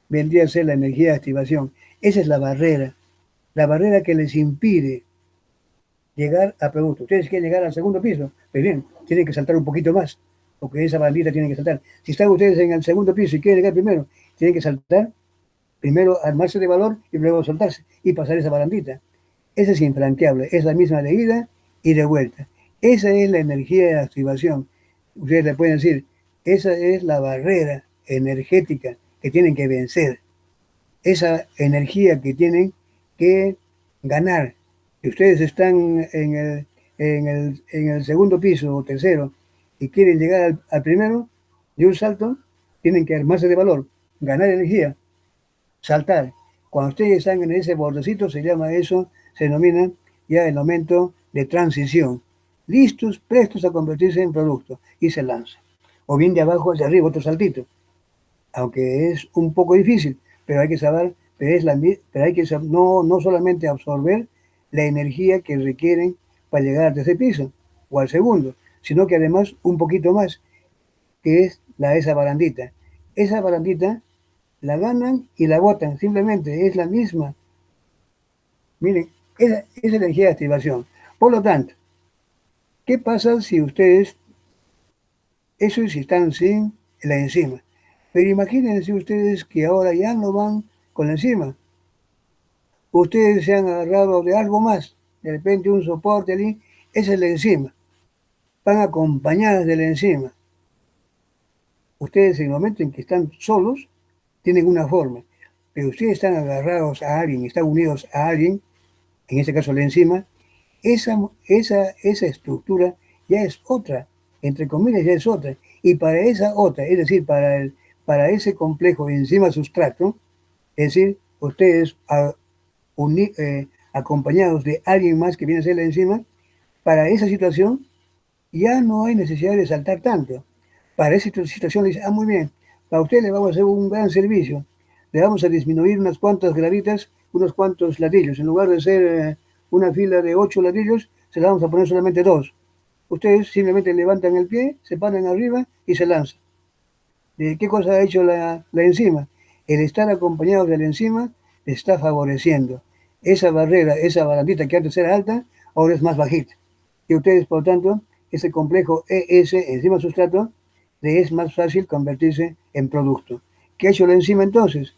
vendría a ser la energía de activación. Esa es la barrera que les impide llegar a producto. Ustedes quieren llegar al segundo piso, pues bien, tienen que saltar un poquito más, porque esa bandita tiene que saltar. Si están ustedes en el segundo piso y quieren llegar primero, tienen que saltar, primero armarse de valor y luego soltarse y pasar esa barandita. Esa es infranqueable, es la misma de ida y de vuelta. Esa es la energía de activación. Ustedes le pueden decir, esa es la barrera energética que tienen que vencer, esa energía que tienen que ganar. Si ustedes están en el segundo piso o tercero y quieren llegar al primero, de un salto, tienen que armarse de valor, ganar energía, saltar. Cuando ustedes están en ese bordecito, se llama eso, se denomina ya el momento de transición. Listos, prestos a convertirse en producto y se lanza. O bien de abajo hacia arriba, otro saltito. Aunque es un poco difícil, pero hay que saber, pero hay que saber, no solamente absorber la energía que requieren para llegar al tercer piso o al segundo, sino que además un poquito más, que es esa barandita. Esa barandita la ganan y la botan, simplemente es la misma. Miren, es energía de activación. Por lo tanto, ¿qué pasa si ustedes, eso es si están sin la enzima? Pero imagínense ustedes que ahora ya no van con la enzima. Ustedes se han agarrado de algo más, de repente un soporte allí, esa es la enzima. Van acompañadas de la enzima. Ustedes en el momento en que están solos, tienen una forma, pero ustedes están agarrados a alguien, están unidos a alguien, en este caso la enzima, esa estructura ya es otra, entre comillas ya es otra, y para esa otra, es decir, para ese complejo enzima-sustrato, es decir, ustedes acompañados de alguien más que viene a ser la enzima, para esa situación ya no hay necesidad de saltar tanto. Para esa situación le dice, muy bien, para usted le vamos a hacer un gran servicio, le vamos a disminuir unas cuantas graditas, unos cuantos ladrillos, en lugar de ser una fila de 8 ladrillos, se la vamos a poner solamente 2. Ustedes simplemente levantan el pie, se paran arriba y se lanzan. ¿Qué cosa ha hecho la enzima? El estar acompañado de la enzima le está favoreciendo. Esa barrera, esa barandita que antes era alta, ahora es más bajita. Y ustedes, por lo tanto, ese complejo ES, enzima sustrato, le es más fácil convertirse en producto. ¿Qué ha hecho la enzima entonces?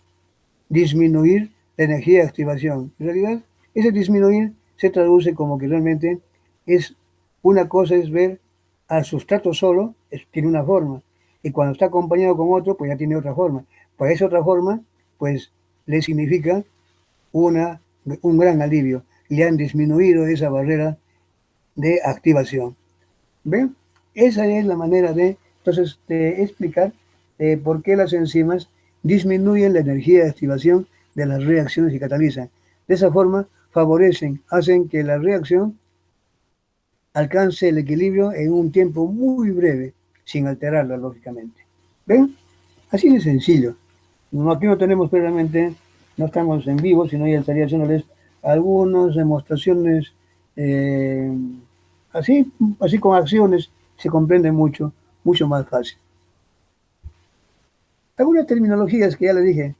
Disminuir la energía de activación. En realidad, ese disminuir se traduce como que realmente es una cosa es ver al sustrato solo, tiene una forma, y cuando está acompañado con otro, pues ya tiene otra forma. Para esa otra forma, pues le significa un gran alivio. Le han disminuido esa barrera de activación. ¿Ven? Esa es la manera entonces, de explicar por qué las enzimas disminuyen la energía de activación de las reacciones y catalizan. De esa forma, hacen que la reacción alcance el equilibrio en un tiempo muy breve, sin alterarla, lógicamente. ¿Ven? Así de sencillo. Aquí no tenemos claramente, no estamos en vivo, sino ya estaría haciéndoles algunas demostraciones eh, así con acciones, se comprende mucho más fácil. Algunas terminologías que ya le dije,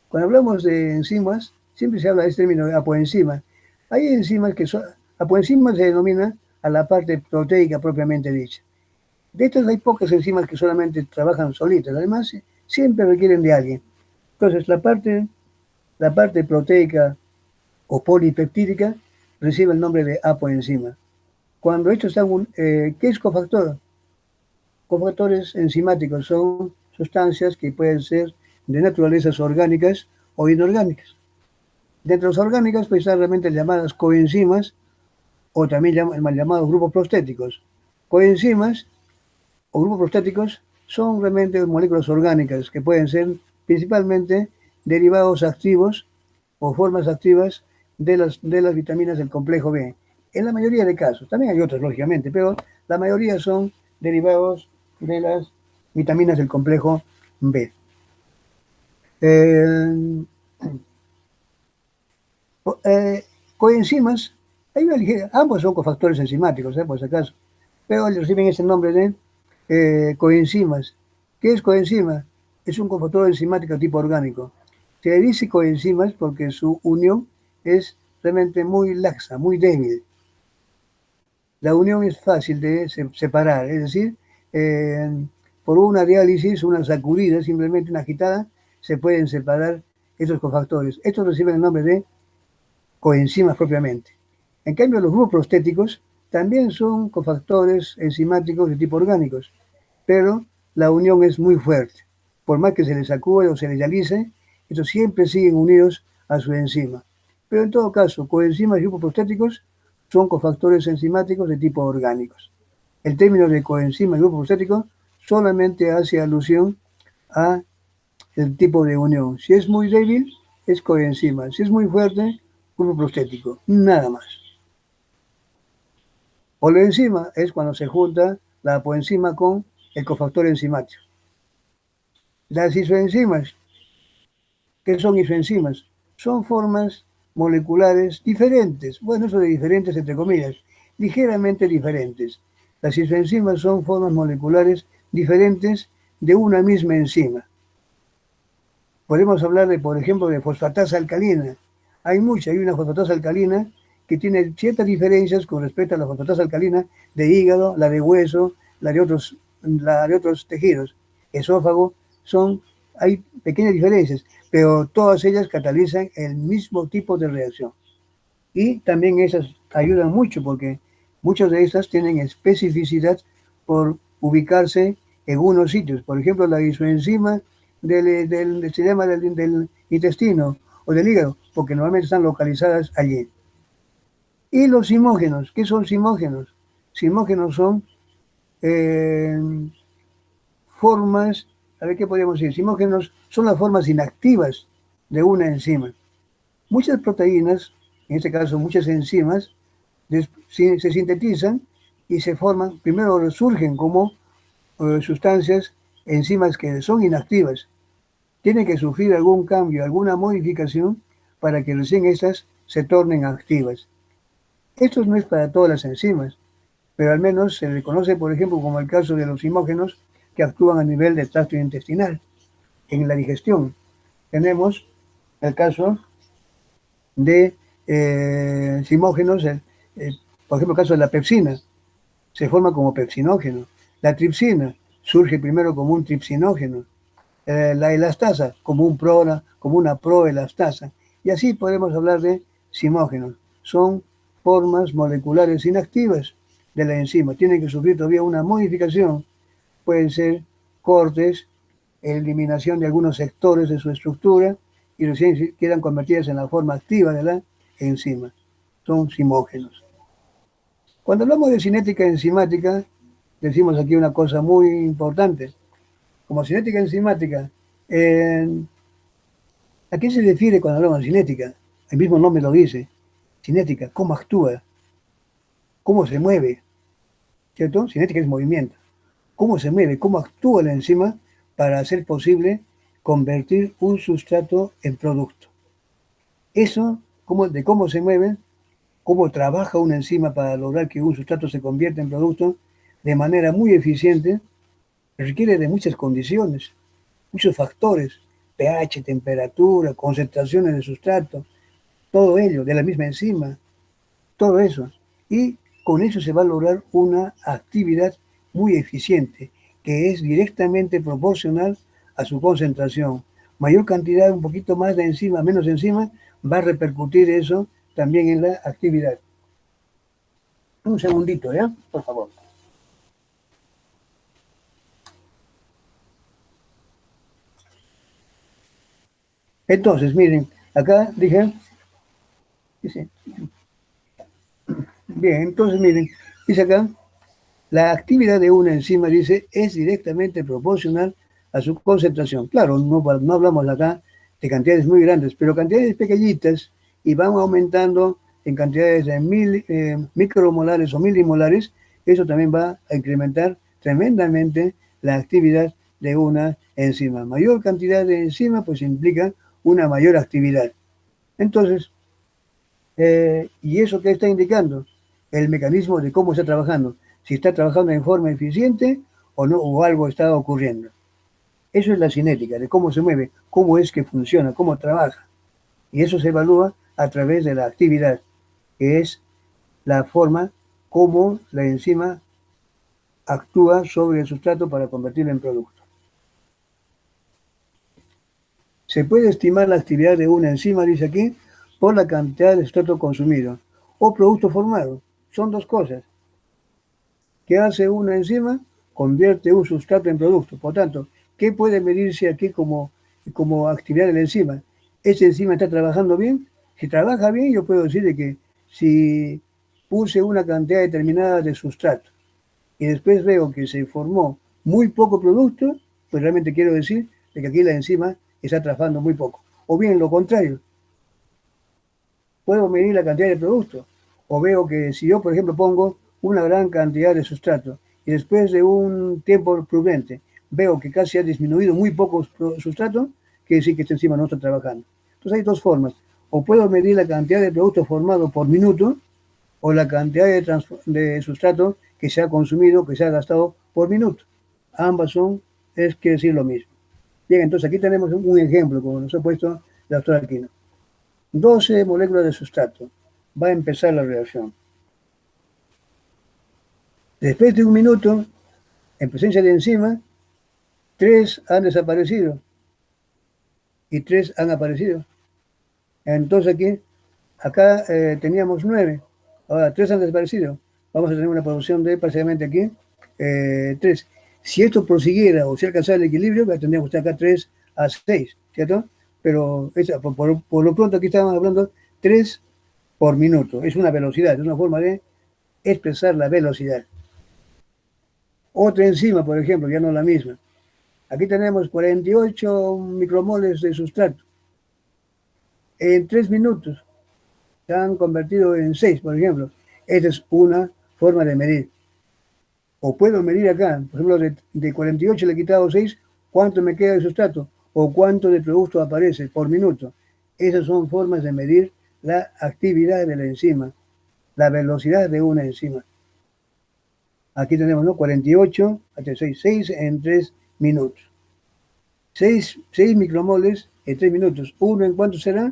cuando hablamos de enzimas, siempre se habla de este término de apoenzima. Hay enzimas que son, apoenzima se denomina a la parte proteica propiamente dicha. De estas hay pocas enzimas que solamente trabajan solitas, además siempre requieren de alguien. Entonces la parte proteica o polipeptídica recibe el nombre de apoenzima. Cuando estos están, ¿qué es cofactor? Cofactores enzimáticos son sustancias que pueden ser de naturalezas orgánicas o inorgánicas. Dentro de las orgánicas, pues están realmente llamadas coenzimas o también llamados grupos prostéticos. Coenzimas o grupos prostéticos son realmente moléculas orgánicas que pueden ser principalmente derivados activos o formas activas de las vitaminas del complejo B. En la mayoría de casos, también hay otras lógicamente, pero la mayoría son derivados de las vitaminas del complejo B. Eh, Coenzimas, ambos son cofactores enzimáticos, por si acaso, pero reciben ese nombre de coenzimas. ¿Qué es coenzima? Es un cofactor enzimático tipo orgánico. Se le dice coenzimas porque su unión es realmente muy laxa, muy débil. La unión es fácil de separar, es decir, eh, por una diálisis, una sacudida, simplemente una agitada, se pueden separar esos cofactores. Estos reciben el nombre de coenzimas propiamente. En cambio, los grupos prostéticos también son cofactores enzimáticos de tipo orgánicos, pero la unión es muy fuerte. Por más que se les sacude o se les dialice, estos siempre siguen unidos a su enzima. Pero en todo caso, coenzimas y grupos prostéticos son cofactores enzimáticos de tipo orgánicos. El término de coenzima y grupo prostético solamente hace alusión a el tipo de unión. Si es muy débil, es coenzima. Si es muy fuerte, grupo prostético. Nada más. Poloenzima es cuando se junta la apoenzima con el cofactor enzimático. Las isoenzimas, ¿qué son isoenzimas? Son formas moleculares diferentes. Bueno, eso de diferentes entre comillas, ligeramente diferentes. Las isoenzimas son formas moleculares diferentes de una misma enzima. Podemos hablar de, por ejemplo, de fosfatasa alcalina. Hay una fosfatasa alcalina que tiene ciertas diferencias con respecto a la fosfatasa alcalina de hígado, la de hueso, la de otros tejidos, esófago, hay pequeñas diferencias, pero todas ellas catalizan el mismo tipo de reacción. Y también esas ayudan mucho porque muchas de estas tienen especificidad por ubicarse en unos sitios. Por ejemplo, la isoenzima del sistema del intestino o del hígado, porque normalmente están localizadas allí. Y los simógenos, ¿qué son simógenos? Simógenos son eh, formas, a ver qué podríamos decir, simógenos son las formas inactivas de una enzima. Muchas proteínas, en este caso muchas enzimas, se sintetizan y se forman, primero surgen como sustancias, enzimas que son inactivas. Tienen que sufrir algún cambio, alguna modificación para que recién estas se tornen activas. Esto no es para todas las enzimas, pero al menos se reconoce, por ejemplo, como el caso de los simógenos que actúan a nivel del tracto intestinal, en la digestión. Tenemos el caso de simógenos, por ejemplo, el caso de la pepsina, se forma como pepsinógeno. La tripsina surge primero como un tripsinógeno. La elastasa como una proelastasa. Y así podemos hablar de simógenos. Son formas moleculares inactivas de la enzima. Tienen que sufrir todavía una modificación. Pueden ser cortes, eliminación de algunos sectores de su estructura y recién quedan convertidas en la forma activa de la enzima. Son simógenos. Cuando hablamos de cinética enzimática, decimos aquí una cosa muy importante. Como cinética enzimática, ¿a qué se refiere cuando hablamos de cinética? El mismo nombre lo dice. Cinética, cómo actúa, cómo se mueve, ¿cierto? Cinética es movimiento. Cómo se mueve, cómo actúa la enzima para hacer posible convertir un sustrato en producto. Eso, de cómo se mueve, cómo trabaja una enzima para lograr que un sustrato se convierta en producto de manera muy eficiente, requiere de muchas condiciones, muchos factores, pH, temperatura, concentraciones de sustrato, todo ello, de la misma enzima, todo eso. Y con eso se va a lograr una actividad muy eficiente, que es directamente proporcional a su concentración. Mayor cantidad, un poquito más de enzima, menos enzima, va a repercutir eso también en la actividad. Un segundito, ¿ya? Por favor. Entonces, miren, acá dije, dice, bien, entonces miren, dice acá, la actividad de una enzima, dice, es directamente proporcional a su concentración. Claro, no hablamos acá de cantidades muy grandes, pero cantidades pequeñitas y van aumentando en cantidades de micromolares o milimolares, eso también va a incrementar tremendamente la actividad de una enzima. Mayor cantidad de enzima pues implica una mayor actividad. Entonces, ¿y eso qué está indicando? El mecanismo de cómo está trabajando. Si está trabajando en forma eficiente o no, o algo está ocurriendo. Eso es la cinética, de cómo se mueve, cómo es que funciona, cómo trabaja. Y eso se evalúa a través de la actividad, que es la forma como la enzima actúa sobre el sustrato para convertirlo en producto. Se puede estimar la actividad de una enzima, dice aquí, por la cantidad de sustrato consumido o producto formado. Son dos cosas. ¿Qué hace una enzima? Convierte un sustrato en producto. Por tanto, ¿qué puede medirse aquí como actividad de la enzima? ¿Esa enzima está trabajando bien? Si trabaja bien, yo puedo decir de que si puse una cantidad determinada de sustrato y después veo que se formó muy poco producto, pues realmente quiero decir de que aquí la enzima está trabajando muy poco. O bien lo contrario, puedo medir la cantidad de producto. O veo que si yo, por ejemplo, pongo una gran cantidad de sustrato y después de un tiempo prudente veo que casi ha disminuido muy poco sustrato, quiere decir que esta enzima no está trabajando. Entonces hay dos formas. O puedo medir la cantidad de producto formado por minuto o la cantidad de sustrato que se ha consumido, que se ha gastado por minuto. Ambas son, es que decir lo mismo. Bien, entonces aquí tenemos un ejemplo, como nos ha puesto el doctor Aquino. 12 moléculas de sustrato. Va a empezar la reacción. Después de un minuto, en presencia de enzima, 3 han desaparecido y 3 han aparecido. Entonces aquí, acá teníamos 9, ahora 3 han desaparecido. Vamos a tener una producción de básicamente aquí 3. Si esto prosiguiera o si alcanzara el equilibrio, tendríamos que estar acá 3 a 6, ¿cierto? Pero por lo pronto aquí estamos hablando 3 por minuto. Es una velocidad, es una forma de expresar la velocidad. Otra enzima, por ejemplo, ya no la misma. Aquí tenemos 48 micromoles de sustrato. En 3 minutos se han convertido en 6, por ejemplo. Esta es una forma de medir. O puedo medir acá, por ejemplo, de 48 le he quitado 6, ¿cuánto me queda de sustrato? O cuánto de producto aparece por minuto. Esas son formas de medir la actividad de la enzima, la velocidad de una enzima. Aquí tenemos, ¿no? 48, 6 en 3 minutos. 6 micromoles en 3 minutos. ¿Uno en cuánto será?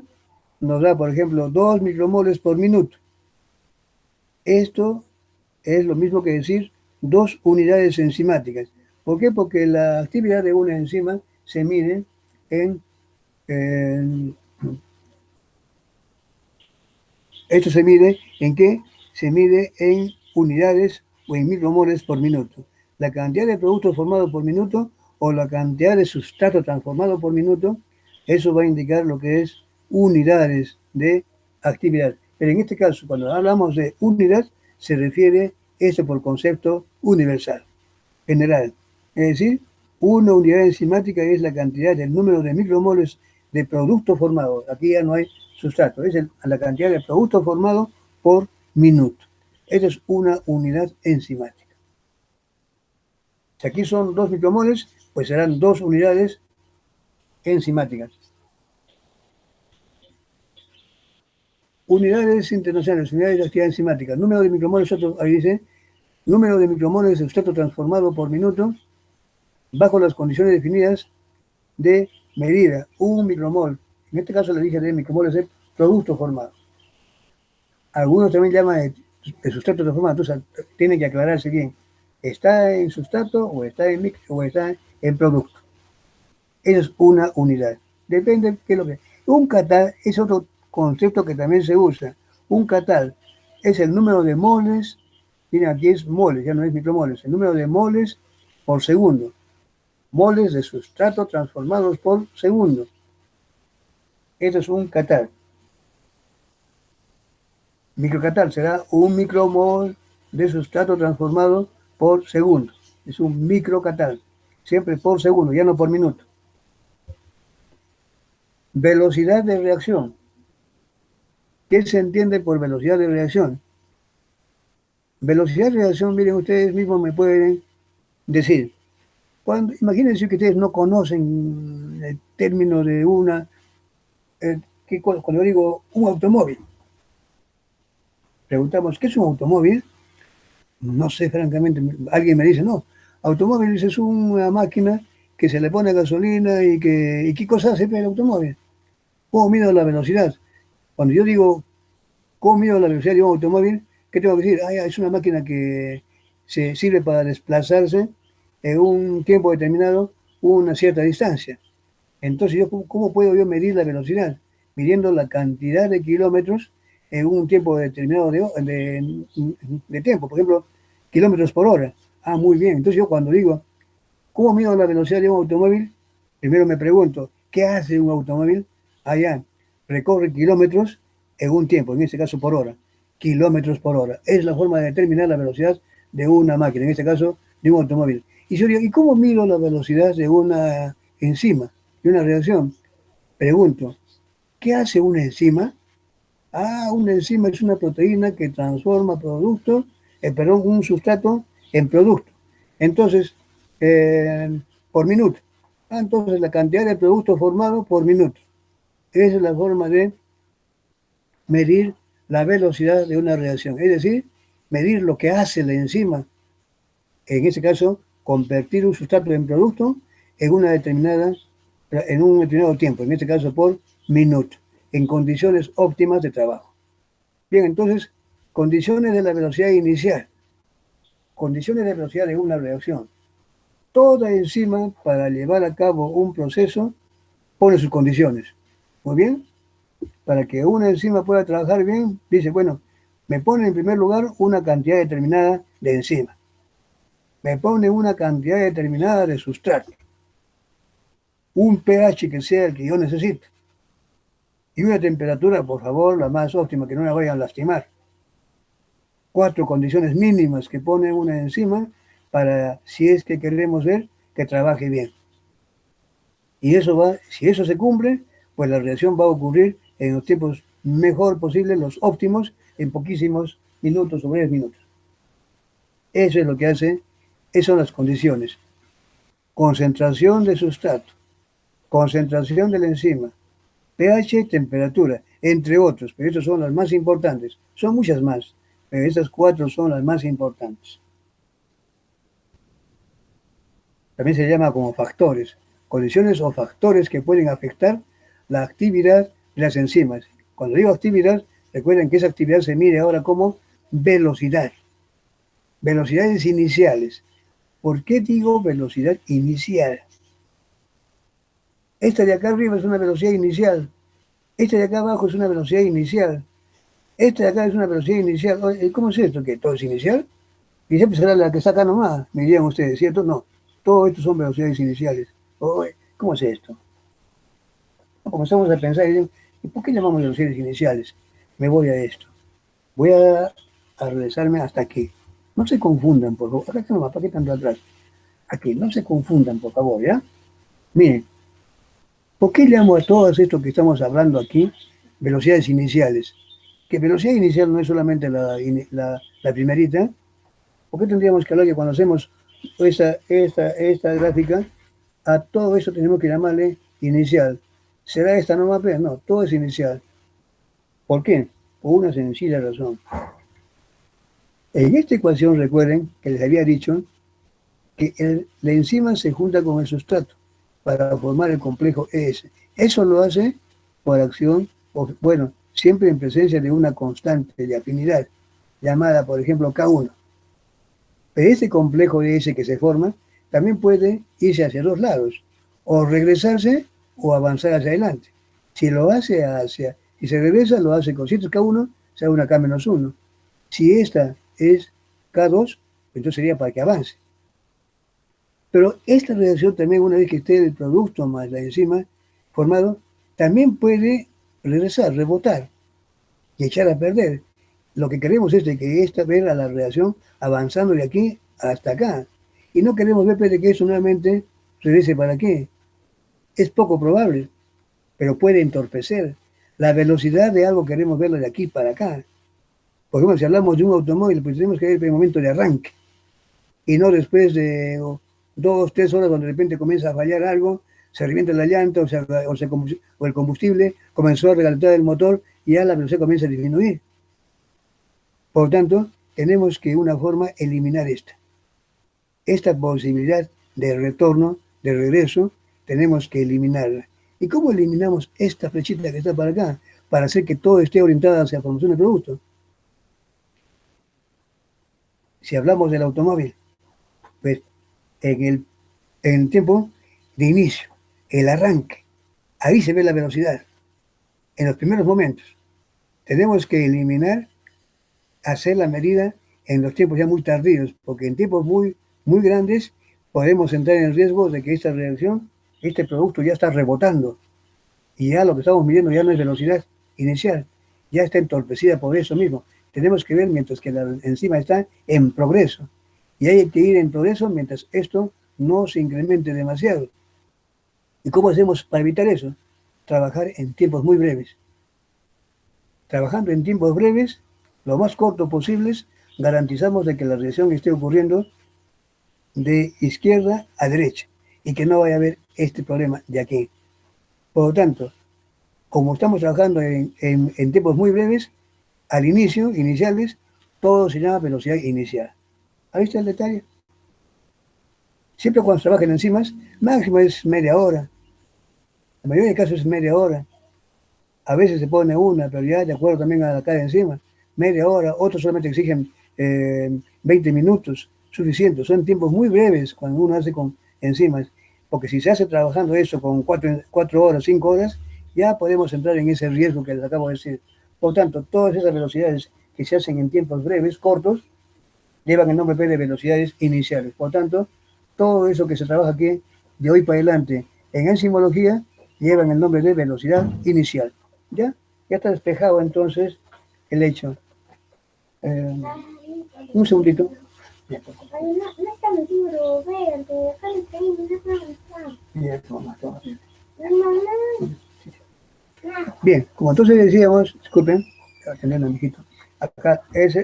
Nos da, por ejemplo, 2 micromoles por minuto. Esto es lo mismo que decir 2 unidades enzimáticas. ¿Por qué? Porque la actividad de una enzima se mide esto se mide ¿en qué? Se mide en unidades o en micromoles por minuto. La cantidad de productos formados por minuto o la cantidad de sustrato transformado por minuto, eso va a indicar lo que es unidades de actividad. Pero en este caso, cuando hablamos de unidad, se refiere esto por concepto universal, general. Es decir, una unidad enzimática es la cantidad del número de micromoles de producto formado. Aquí ya no hay sustrato, es la cantidad de producto formado por minuto. Esa es una unidad enzimática. Si aquí son 2 micromoles, pues serán 2 unidades enzimáticas. Unidades internacionales, unidades de actividad enzimática. Número de micromoles, ahí dice, número de micromoles de sustrato transformado por minuto bajo las condiciones definidas de medida, 1 micromol. En este caso le dije de micromoles de producto formado. Algunos también llaman de sustrato transformado, entonces tiene que aclararse bien. ¿Está en sustrato o está en micro o está en producto? Esa es una unidad. Depende de qué es lo que... Un catal es otro concepto que también se usa. Un catal es el número de moles, miren aquí es moles, ya no es micromoles, el número de moles por segundo. Moles de sustrato transformados por segundo. Esto es un catal. Microcatal será un micromol de sustrato transformado por segundo. Es un microcatal. Siempre por segundo, ya no por minuto. Velocidad de reacción. ¿Qué se entiende por velocidad de reacción? Velocidad de reacción, miren, ustedes mismos me pueden decir. Imagínense que ustedes no conocen el término de cuando digo un automóvil, preguntamos, ¿qué es un automóvil? No sé, francamente, alguien me dice, no, automóvil es una máquina que se le pone gasolina y ¿qué cosa hace el automóvil? ¿Cómo mido la velocidad? Cuando yo digo, ¿cómo mido la velocidad de un automóvil? ¿Qué tengo que decir? Ah, ya, es una máquina que se sirve para desplazarse en un tiempo determinado, una cierta distancia. Entonces, ¿cómo puedo yo medir la velocidad? Midiendo la cantidad de kilómetros en un tiempo determinado de tiempo. Por ejemplo, kilómetros por hora. Ah, muy bien. Entonces yo cuando digo, ¿cómo mido la velocidad de un automóvil? Primero me pregunto, ¿qué hace un automóvil? Allá, recorre kilómetros en un tiempo, en este caso por hora. Kilómetros por hora. Es la forma de determinar la velocidad de una máquina, en este caso de un automóvil. Y yo digo, ¿y cómo mido la velocidad de una enzima, de una reacción? Pregunto, ¿qué hace una enzima? Ah, una enzima es una proteína que transforma un sustrato en producto. Entonces, por minuto. Ah, entonces la cantidad de producto formado por minuto. Esa es la forma de medir la velocidad de una reacción. Es decir, medir lo que hace la enzima. En ese caso, convertir un sustrato en producto en un determinado tiempo, en este caso por minuto, en condiciones óptimas de trabajo. Bien, entonces, condiciones de la velocidad inicial, condiciones de velocidad de una reacción. Toda enzima, para llevar a cabo un proceso, pone sus condiciones. Muy bien, para que una enzima pueda trabajar bien, dice, bueno, me pone en primer lugar una cantidad determinada de enzima. Me pone una cantidad determinada de sustrato. Un pH que sea el que yo necesito. Y una temperatura, por favor, la más óptima, que no la vayan a lastimar. 4 condiciones mínimas que pone una enzima para, si es que queremos ver, que trabaje bien. Y si eso se cumple, pues la reacción va a ocurrir en los tiempos mejor posibles, los óptimos, en poquísimos minutos o breves minutos. Eso es lo que hace, esas son las condiciones. Concentración de sustrato, concentración de la enzima, pH, temperatura, entre otros, pero estas son las más importantes. Son muchas más, pero estas 4 son las más importantes. También se llama como factores, condiciones o factores que pueden afectar la actividad de las enzimas. Cuando digo actividad, recuerden que esa actividad se mide ahora como velocidad, velocidades iniciales. ¿Por qué digo velocidad inicial? Esta de acá arriba es una velocidad inicial, esta de acá abajo es una velocidad inicial, esta de acá es una velocidad inicial. ¿Cómo es esto? ¿Que todo es inicial? Y siempre será la que está acá nomás, me dirían ustedes, ¿cierto? No, todo esto son velocidades iniciales. ¿Cómo es esto? Comenzamos a pensar y digo, ¿y por qué llamamos velocidades iniciales? Me voy a esto. Voy a regresarme hasta aquí. No se confundan, por favor. Acá nomás, ¿para qué tanto atrás? Aquí, no se confundan, por favor, ¿ya? Miren, ¿por qué llamo a todas esto que estamos hablando aquí velocidades iniciales? Que velocidad inicial no es solamente la primerita. ¿Por qué tendríamos que hablar que cuando hacemos esta gráfica, a todo eso tenemos que llamarle inicial? ¿Será esta nomás? No, todo es inicial. ¿Por qué? Por una sencilla razón. En esta ecuación recuerden que les había dicho que la enzima se junta con el sustrato para formar el complejo ES. Eso lo hace por acción, siempre en presencia de una constante de afinidad, llamada, por ejemplo, K1. Pero ese complejo ES que se forma también puede irse hacia dos lados, o regresarse o avanzar hacia adelante. Si se regresa, lo hace con, si esto es K1, será una K-1. Si esta es K2, entonces sería para que avance. Pero esta reacción también, una vez que esté el producto más la enzima formado, también puede regresar, rebotar y echar a perder. Lo que queremos es de que ver a la reacción avanzando de aquí hasta acá. Y no queremos ver de que eso nuevamente regrese para aquí. Es poco probable, pero puede entorpecer. La velocidad de algo queremos verlo de aquí para acá. Por ejemplo, si hablamos de un automóvil, pues tenemos que ver el momento de arranque y no después de 2, 3 horas, cuando de repente comienza a fallar algo, se revienta la llanta o el combustible comenzó a recalentar el motor y ya la velocidad comienza a disminuir. Por lo tanto, tenemos que una forma eliminar esta posibilidad de retorno, de regreso, tenemos que eliminarla. ¿Y cómo eliminamos esta flechita que está para acá? Para hacer que todo esté orientado hacia la formación de producto. Si hablamos del automóvil, pues en el tiempo de inicio, el arranque, ahí se ve la velocidad, en los primeros momentos. Tenemos que eliminar, hacer la medida en los tiempos ya muy tardíos, porque en tiempos muy grandes podemos entrar en el riesgo de que esta reacción, este producto ya está rebotando y ya lo que estamos midiendo ya no es velocidad inicial, ya está entorpecida por eso mismo. Tenemos que ver mientras que la enzima está en progreso y hay que ir en progreso mientras esto no se incremente demasiado. ¿Y cómo hacemos para evitar eso? Trabajar en tiempos muy breves. Trabajando en tiempos breves, lo más corto posibles, garantizamos de que la reacción esté ocurriendo de izquierda a derecha y que no vaya a haber este problema de aquí. Por lo tanto, como estamos trabajando en tiempos muy breves, al inicio, iniciales, todo se llama velocidad inicial. Ahí está el detalle. Siempre cuando se trabaja en enzimas, máximo es media hora. La mayoría de casos es media hora. A veces se pone una, pero ya de acuerdo también a la cada enzima, media hora, otros solamente exigen 20 minutos, suficiente. Son tiempos muy breves cuando uno hace con enzimas, porque si se hace trabajando eso con 4 horas, 5 horas, ya podemos entrar en ese riesgo que les acabo de decir. Por tanto, todas esas velocidades que se hacen en tiempos breves, cortos, llevan el nombre de velocidades iniciales. Por tanto, todo eso que se trabaja aquí, de hoy para adelante, en enzimología, llevan el nombre de velocidad inicial. ¿Ya? Ya está despejado entonces el hecho. Un segundito. Ya, bien, como entonces decíamos, disculpen, atendiendo a mi hijito. Acá es,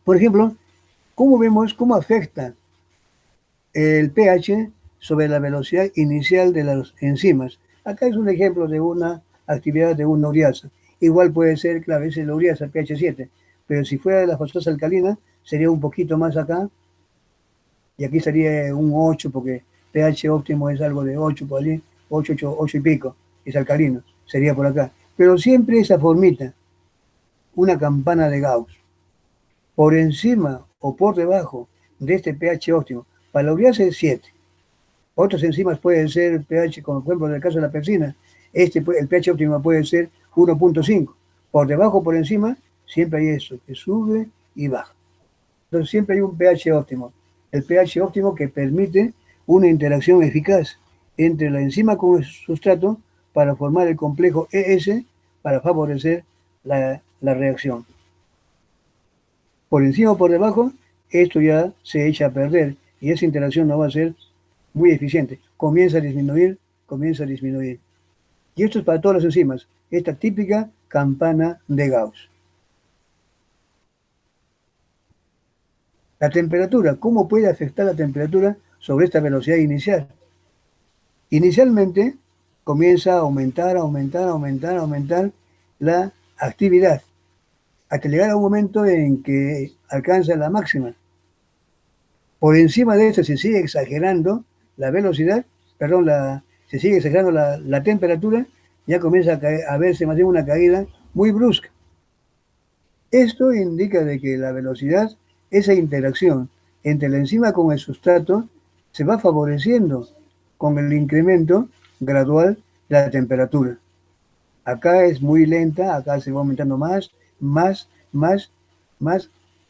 por ejemplo, ¿cómo vemos cómo afecta el pH sobre la velocidad inicial de las enzimas? Acá es un ejemplo de una actividad de una ureasa. Igual puede ser, claro, es la ureasa pH 7, pero si fuera de la fosfasa alcalina, sería un poquito más acá, y aquí sería un 8, porque pH óptimo es algo de 8 por allí, 8 y pico, es alcalino, sería por acá. Pero siempre esa formita, una campana de Gauss, por encima o por debajo de este pH óptimo, para la ureasa es 7. Otras enzimas pueden ser pH, como por ejemplo en el caso de la pepsina, el pH óptimo puede ser 1.5. Por debajo, por encima, siempre hay eso, que sube y baja. Entonces siempre hay un pH óptimo. El pH óptimo que permite una interacción eficaz entre la enzima con el sustrato para formar el complejo ES para favorecer la reacción. Por encima o por debajo, esto ya se echa a perder y esa interacción no va a ser muy eficiente. Comienza a disminuir, comienza a disminuir. Y esto es para todas las enzimas, esta típica campana de Gauss. La temperatura, ¿cómo puede afectar la temperatura sobre esta velocidad inicial? Inicialmente comienza a aumentar la actividad, hasta llegar a un momento en que alcanza la máxima. Por encima de esto se sigue exagerando la velocidad, perdón, se sigue exagerando la temperatura, ya comienza a verse más bien una caída muy brusca. Esto indica de que la velocidad, esa interacción entre la enzima con el sustrato, se va favoreciendo con el incremento gradual de la temperatura. Acá es muy lenta, acá se va aumentando más,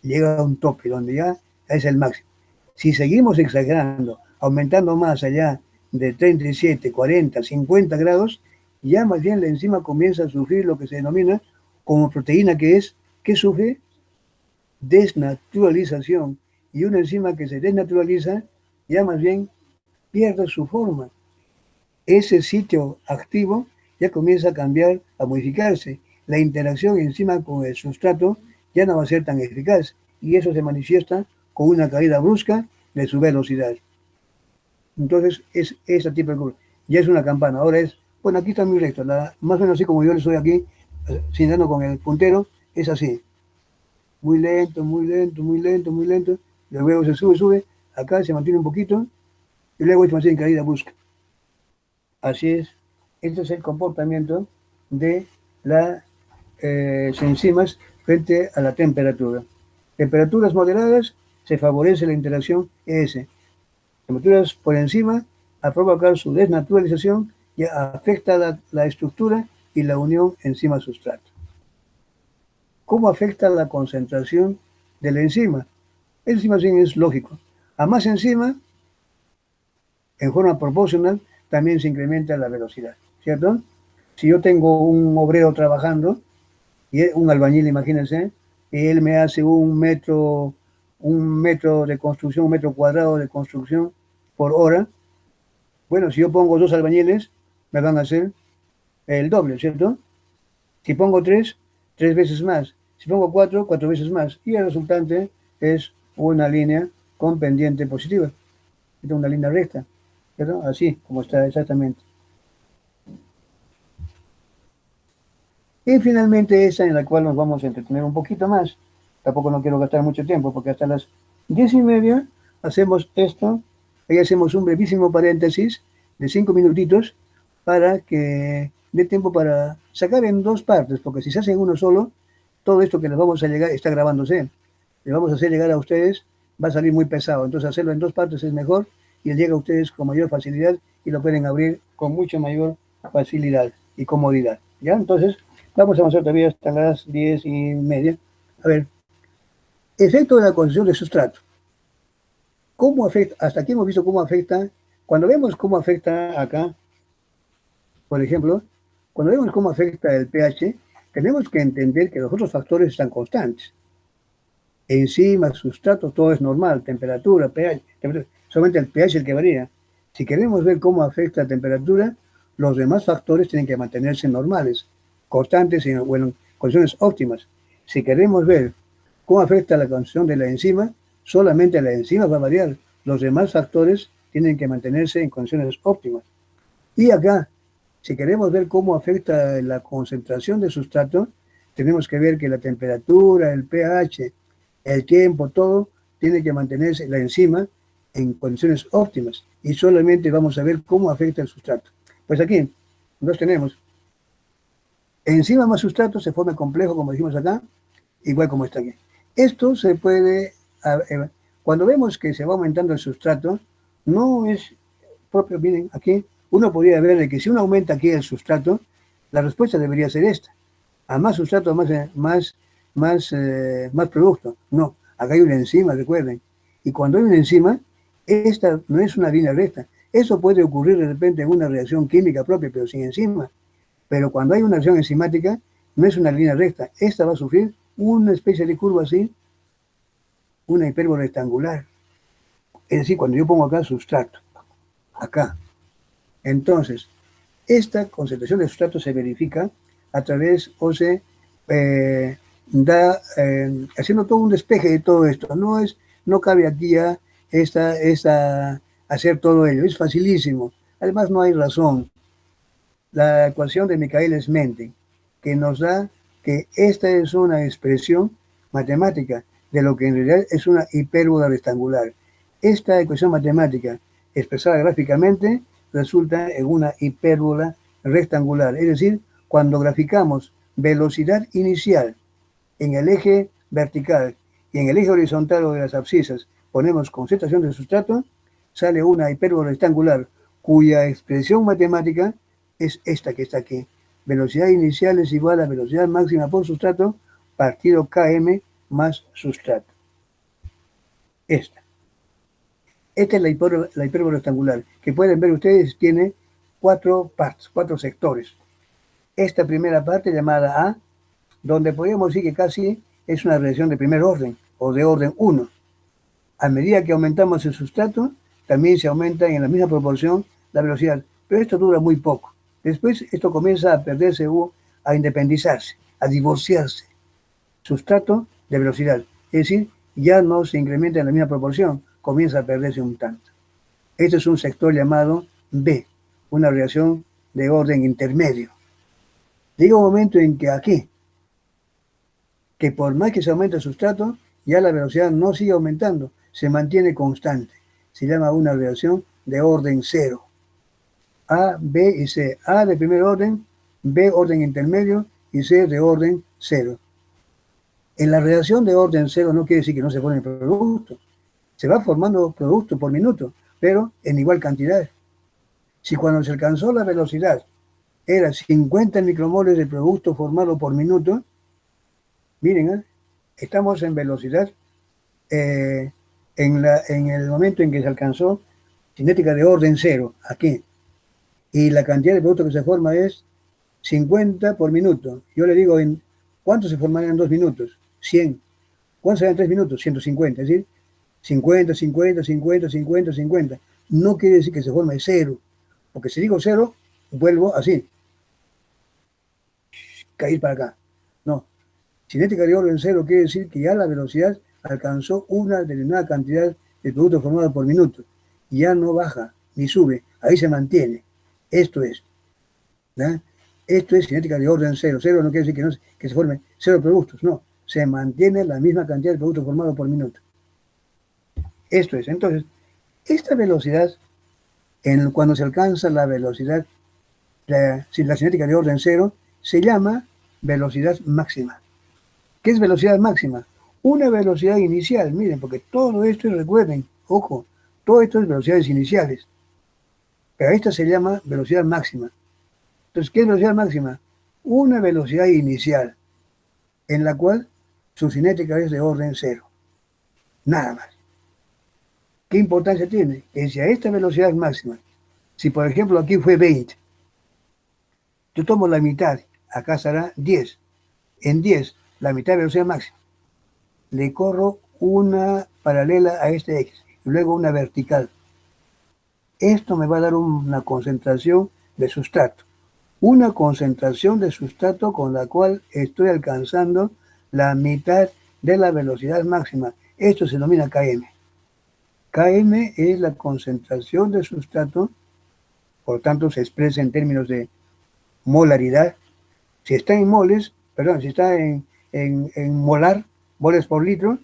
llega a un tope donde ya es el máximo. Si seguimos exagerando, aumentando más allá de 37, 40, 50 grados, ya más bien la enzima comienza a sufrir lo que se denomina como proteína que sufre desnaturalización. Y una enzima que se desnaturaliza ya más bien pierde su forma. Ese sitio activo ya comienza a cambiar, a modificarse. La interacción enzima con el sustrato ya no va a ser tan eficaz y eso se manifiesta con una caída brusca de su velocidad. Entonces, es ese tipo de curva. Ya es una campana. Ahora es, bueno, aquí está muy recto. Más o menos así como yo le estoy aquí, señalando con el puntero, es así. Muy lento, muy lento, muy lento, muy lento. Luego se sube, sube. Acá se mantiene un poquito. Y luego es más en caída busca. Así es. Este es el comportamiento de las enzimas frente a la temperatura. Temperaturas moderadas se favorece la interacción ES. Temperaturas por encima a provocar su desnaturalización y afecta la estructura y la unión enzima-sustrato. ¿Cómo afecta la concentración de la enzima? El enzima sí es lógico. A más enzima, en forma proporcional, también se incrementa la velocidad, ¿cierto? Si yo tengo un obrero trabajando, y un albañil, imagínense, y él me hace un metro de construcción, un metro cuadrado de construcción por hora. Bueno, si yo pongo 2 albañiles, me van a hacer el doble, ¿cierto? Si pongo 3, 3 veces más. Si pongo 4, 4 veces más. Y el resultante es una línea con pendiente positiva. Esta es una línea recta, ¿cierto? Así como está exactamente. Y finalmente esa en la cual nos vamos a entretener un poquito más. Tampoco no quiero gastar mucho tiempo porque hasta las 10:30 hacemos esto. Ahí hacemos un brevísimo paréntesis de 5 minutitos para que dé tiempo para sacar en 2 partes, porque si se hace en uno solo, todo esto que les vamos a llegar está grabándose. Le vamos a hacer llegar a ustedes, va a salir muy pesado. Entonces hacerlo en 2 partes es mejor y les llega a ustedes con mayor facilidad y lo pueden abrir con mucha mayor facilidad y comodidad. ¿Ya? Entonces, vamos a avanzar todavía hasta las 10:30. A ver, efecto de la concentración de sustrato. ¿Cómo afecta? Hasta aquí hemos visto cómo afecta. Cuando vemos cómo afecta acá, por ejemplo, cuando vemos cómo afecta el pH, tenemos que entender que los otros factores están constantes. Enzima, sustrato, todo es normal, temperatura, pH, solamente el pH es el que varía. Si queremos ver cómo afecta la temperatura, los demás factores tienen que mantenerse normales, constantes y en condiciones óptimas. Si queremos ver cómo afecta la condición de la enzima, solamente la enzima va a variar. Los demás factores tienen que mantenerse en condiciones óptimas. Y acá, si queremos ver cómo afecta la concentración de sustrato, tenemos que ver que la temperatura, el pH, el tiempo, todo tiene que mantenerse la enzima en condiciones óptimas y solamente vamos a ver cómo afecta el sustrato. Pues aquí nos tenemos enzima más sustrato, se forma complejo, como dijimos acá, igual como está aquí. Esto se puede, cuando vemos que se va aumentando el sustrato, no es propio, miren, aquí uno podría ver de que si uno aumenta aquí el sustrato, la respuesta debería ser esta. A más sustrato, más producto. No, acá hay una enzima, recuerden. Y cuando hay una enzima, esta no es una línea recta. Eso puede ocurrir de repente en una reacción química propia, pero sin enzima. Pero cuando hay una reacción enzimática, no es una línea recta. Esta va a sufrir una especie de curva así, una hipérbola rectangular. Es decir, cuando yo pongo acá sustrato, acá. Entonces, esta concentración de sustrato se verifica a través, o se haciendo todo un despeje de todo esto. No cabe aquí ya hacer todo ello. Es facilísimo. Además, no hay razón. La ecuación de Michaelis-Menten, que nos da que esta es una expresión matemática de lo que en realidad es una hipérbola rectangular. Esta ecuación matemática expresada gráficamente resulta en una hipérbola rectangular. Es decir, cuando graficamos velocidad inicial en el eje vertical y en el eje horizontal o de las abscisas ponemos concentración de sustrato, sale una hipérbola rectangular cuya expresión matemática es esta que está aquí. Velocidad inicial es igual a velocidad máxima por sustrato partido km más sustrato. Esta es la hipérbola rectangular, que pueden ver ustedes, tiene 4 partes, 4 sectores. Esta primera parte llamada A, donde podríamos decir que casi es una reacción de primer orden o de orden 1. A medida que aumentamos el sustrato, también se aumenta en la misma proporción la velocidad, pero esto dura muy poco. Después esto comienza a perderse o a independizarse, a divorciarse. Sustrato de velocidad, es decir, ya no se incrementa en la misma proporción, comienza a perderse un tanto. Este es un sector llamado B, una reacción de orden intermedio. Llega un momento en que aquí, que por más que se aumente el sustrato, ya la velocidad no sigue aumentando, se mantiene constante. Se llama una reacción de orden cero. A, B y C. A de primer orden, B orden intermedio y C de orden cero. En la reacción de orden cero no quiere decir que no se forme producto. Se va formando producto por minuto, pero en igual cantidad. Si cuando se alcanzó la velocidad era 50 micromoles de producto formado por minuto, miren, estamos en velocidad en el momento en que se alcanzó cinética de orden cero, aquí. Y la cantidad de producto que se forma es 50 por minuto. Yo le digo, ¿cuánto se formaría en 2 minutos? 100. ¿Cuánto será en 3 minutos? 150. Es decir, 50, 50, 50, 50, 50. No quiere decir que se forme cero. Porque si digo cero, vuelvo así. Caer para acá. No. Cinética de orden cero quiere decir que ya la velocidad alcanzó una determinada cantidad de producto formado por minuto. Ya no baja ni sube. Ahí se mantiene. Esto es. ¿verdad? Esto es cinética de orden cero. Cero no quiere decir que se forme cero productos. No. Se mantiene la misma cantidad de productos formados por minuto. Esto es. Entonces, esta velocidad, cuando se alcanza la velocidad, la cinética de orden cero, se llama velocidad máxima. ¿Qué es velocidad máxima? Una velocidad inicial, miren, porque todo esto, recuerden, ojo, todo esto es velocidades iniciales. Pero esta se llama velocidad máxima. Entonces, ¿qué es velocidad máxima? Una velocidad inicial, en la cual su cinética es de orden cero. Nada más. ¿Qué importancia tiene? Que si a esta velocidad máxima, si por ejemplo aquí fue 20, yo tomo la mitad, acá será 10. En 10, la mitad de velocidad máxima. Le corro una paralela a este X, y luego una vertical. Esto me va a dar una concentración de sustrato. Una concentración de sustrato con la cual estoy alcanzando la mitad de la velocidad máxima. Esto se denomina Km. Km es la concentración de sustrato, por tanto se expresa en términos de molaridad. Si está en moles, perdón, si está en molar, moles por litro,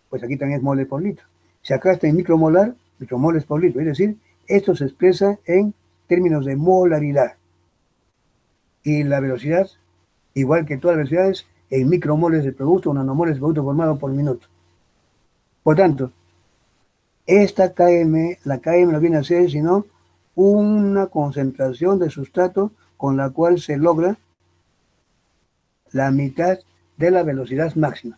pues aquí también es moles por litro. Si acá está en micromolar, micromoles por litro. Es decir, esto se expresa en términos de molaridad. Y la velocidad, igual que todas las velocidades, en micromoles de producto o nanomoles de producto formado por minuto. Por tanto, esta Km, la Km no viene a ser sino una concentración de sustrato con la cual se logra la mitad de la velocidad máxima.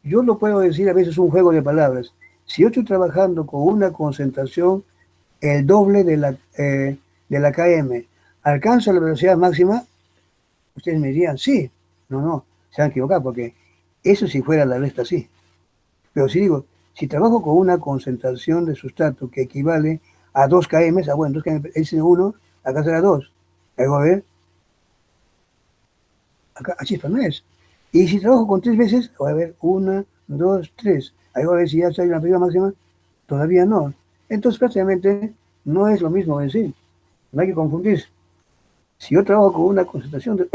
Yo lo puedo decir a veces un juego de palabras. Si yo estoy trabajando con una concentración el doble de la Km, ¿alcanza la velocidad máxima? Ustedes me dirían, sí. No, se han equivocado porque eso si fuera la resta sí. Pero si digo, si trabajo con una concentración de sustrato que equivale a 2 km, bueno, 2 km es 1, acá será 2. Ahí va a ver. Acá, chispa no es. Y si trabajo con 3 veces, voy a ver 1, 2, 3. Ahí va a ver si ya está en la velocidad máxima. Todavía no. Entonces prácticamente no es lo mismo decir. No hay que confundirse. Si yo trabajo con una concentración de...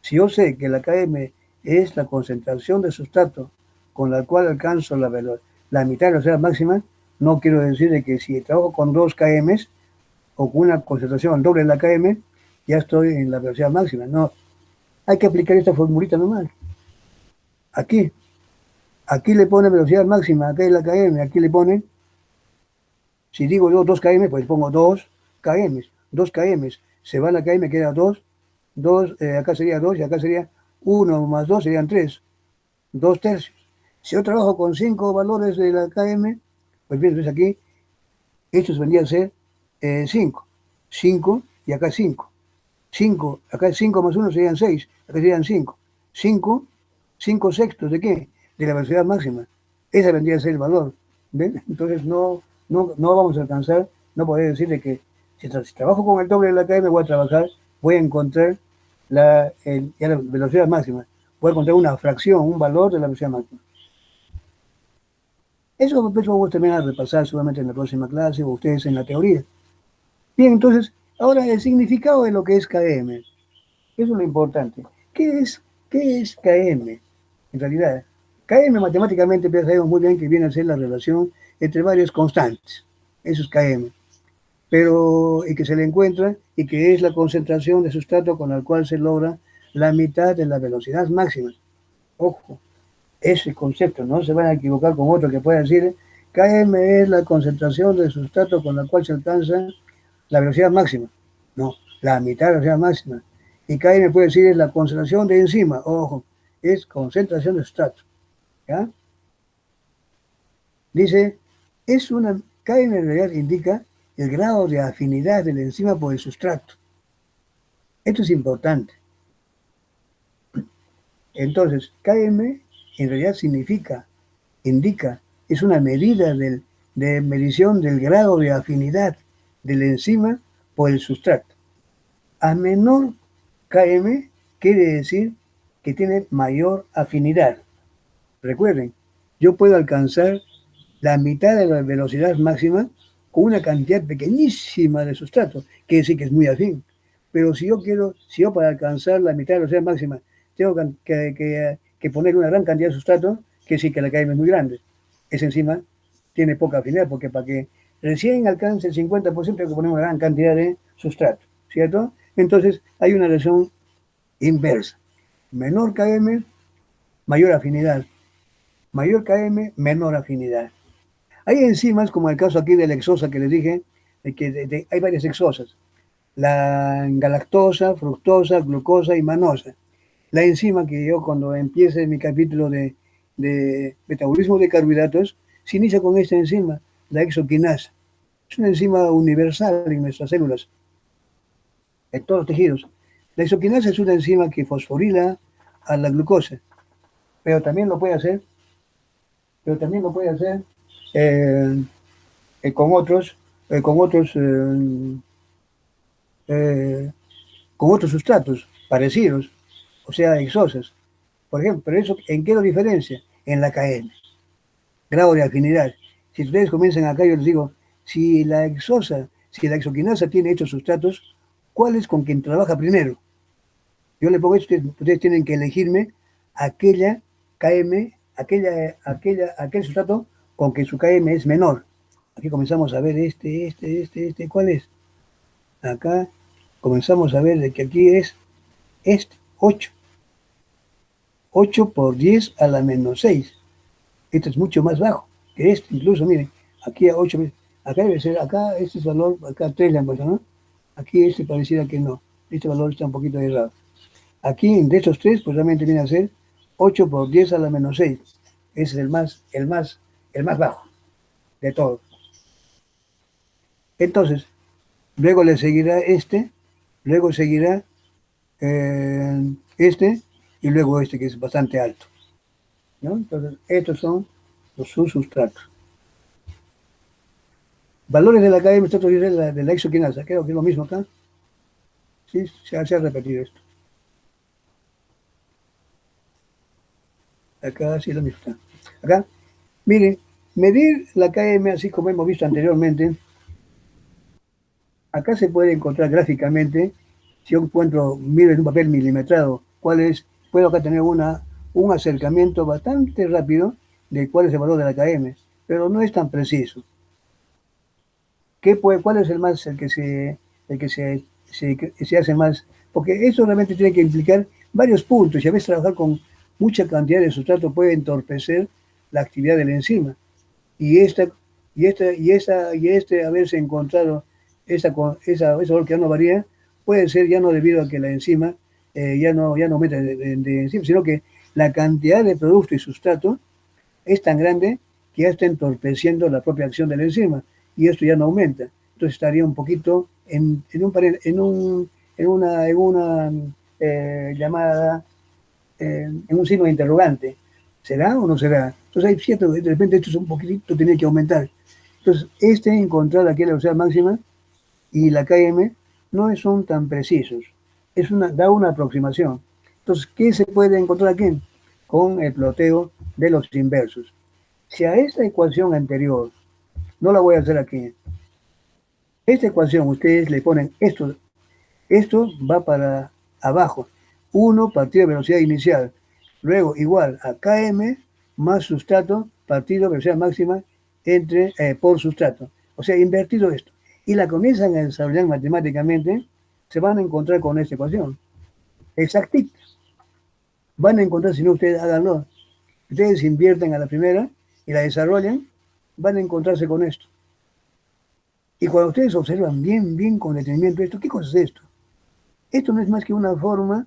si yo sé que la Km es la concentración de sustrato con la cual alcanzo la mitad de la velocidad máxima, no quiero decir de que si trabajo con 2 km o con una concentración doble de la Km, ya estoy en la velocidad máxima. No, hay que aplicar esta formulita nomás. Aquí le pone velocidad máxima, acá es la Km, aquí le pone, si digo yo 2 km, pues pongo 2 km, 2 km, se va la Km, queda 2, acá sería 2 y acá sería 1 más 2 serían 3, 2 tercios. Si yo trabajo con 5 valores de la Km, pues bien, entonces aquí, estos vendrían a ser 5. 5 y acá 5. 5, acá 5 más 1 serían 6, acá serían 5. 5 sextos ¿de qué? De la velocidad máxima. Ese vendría a ser el valor. ¿Ven? Entonces no vamos a alcanzar, no podría decir de que si trabajo con el doble de la Km voy a encontrar ya la velocidad máxima. Voy a encontrar una fracción, un valor de la velocidad máxima. Eso pues, vamos también a repasar seguramente en la próxima clase o ustedes en la teoría. Bien, entonces, ahora el significado de lo que es KM. Eso es lo importante. Qué es KM? En realidad, KM matemáticamente pues, sabemos muy bien que viene a ser la relación entre varias constantes. Eso es KM. Pero y que se le encuentra y que es la concentración de sustrato con la cual se logra la mitad de la velocidad máxima. Ojo, ese concepto, no se van a equivocar con otro que pueda decir Km es la concentración de sustrato con la cual se alcanza la velocidad máxima. No, la mitad de la velocidad máxima. Y Km puede decir es la concentración de enzima. Ojo, es concentración de sustrato. ¿Ya? Dice, Km en realidad indica el grado de afinidad de la enzima por el sustrato. Esto es importante. Entonces, Km en realidad indica, es una medida de medición del grado de afinidad de la enzima por el sustrato. A menor Km quiere decir que tiene mayor afinidad. Recuerden, yo puedo alcanzar la mitad de la velocidad máxima con una cantidad pequeñísima de sustrato, que decir que es muy afín. Pero si yo para alcanzar la mitad de la velocidad máxima tengo que poner una gran cantidad de sustrato, que sí que la KM es muy grande. Esa enzima tiene poca afinidad, porque para que recién alcance el 50% hay que poner una gran cantidad de sustrato, ¿cierto? Entonces hay una relación inversa. Menor KM, mayor afinidad. Mayor KM, menor afinidad. Hay enzimas, como el caso aquí de la hexosa que les dije, hay varias hexosas. La galactosa, fructosa, glucosa y manosa. La enzima que yo cuando empiece mi capítulo de metabolismo de carbohidratos, se inicia con esta enzima, la exoquinasa. Es una enzima universal en nuestras células, en todos los tejidos. La exoquinasa es una enzima que fosforila a la glucosa, pero también lo puede hacer, pero también lo puede hacer eh, con otros, con otros eh, con otros sustratos parecidos, o sea, exosas. Por ejemplo, pero eso, ¿en qué lo diferencia? En la KM, grado de afinidad. Si ustedes comienzan acá, yo les digo, si la exoquinasa tiene estos sustratos, ¿cuál es con quien trabaja primero? Yo le pongo esto, ustedes tienen que elegirme aquella KM, aquel sustrato con que su KM es menor. Aquí comenzamos a ver ¿cuál es? Acá comenzamos a ver de que aquí es 8. 8 por 10 a la menos 6. Esto es mucho más bajo que este, incluso, miren, aquí a 8, acá debe ser, acá este es valor, acá 3 le han puesto, ¿no? Aquí este pareciera que no, este valor está un poquito errado. Aquí, de estos 3, pues realmente viene a ser 8 por 10 a la menos 6. Ese es el más bajo de todos. Entonces, luego le seguirá luego seguirá este, y luego este que es bastante alto, ¿no? Entonces, estos son los subsustratos. Valores de la KM, de la exoquinasa, creo que es lo mismo acá. Sí, se ha repetido esto. Acá sí lo mismo está. Acá, miren, medir la KM, así como hemos visto anteriormente, acá se puede encontrar gráficamente, si yo miro en un papel milimetrado, puedo acá tener un acercamiento bastante rápido de cuál es el valor de la KM, pero no es tan preciso. ¿Cuál es el que se hace más? Porque eso realmente tiene que implicar varios puntos y a veces trabajar con mucha cantidad de sustrato puede entorpecer la actividad de la enzima. Y haberse encontrado ese valor que ya no varía, puede ser ya no debido a que la enzima ya no aumenta de enzima, sino que la cantidad de producto y sustrato es tan grande que ya está entorpeciendo la propia acción de la enzima y esto ya no aumenta. Entonces estaría un poquito en una llamada, en un signo de interrogante. ¿Será o no será? Entonces hay cierto, de repente esto es un poquitito, tiene que aumentar. Entonces, encontrar aquí la velocidad máxima y la KM no son tan precisos. Da una aproximación. Entonces, ¿qué se puede encontrar aquí? Con el ploteo de los inversos. Si a esta ecuación anterior, no la voy a hacer aquí, esta ecuación ustedes le ponen esto va para abajo, 1 partido de velocidad inicial, luego igual a Km más sustrato partido de velocidad máxima por sustrato. O sea, invertido esto. Y la comienzan a desarrollar matemáticamente, se van a encontrar con esta ecuación. Exactita. Van a encontrar, si no ustedes háganlo, ustedes invierten a la primera y la desarrollan, van a encontrarse con esto. Y cuando ustedes observan bien con detenimiento esto, ¿qué cosa es esto? Esto no es más que una forma,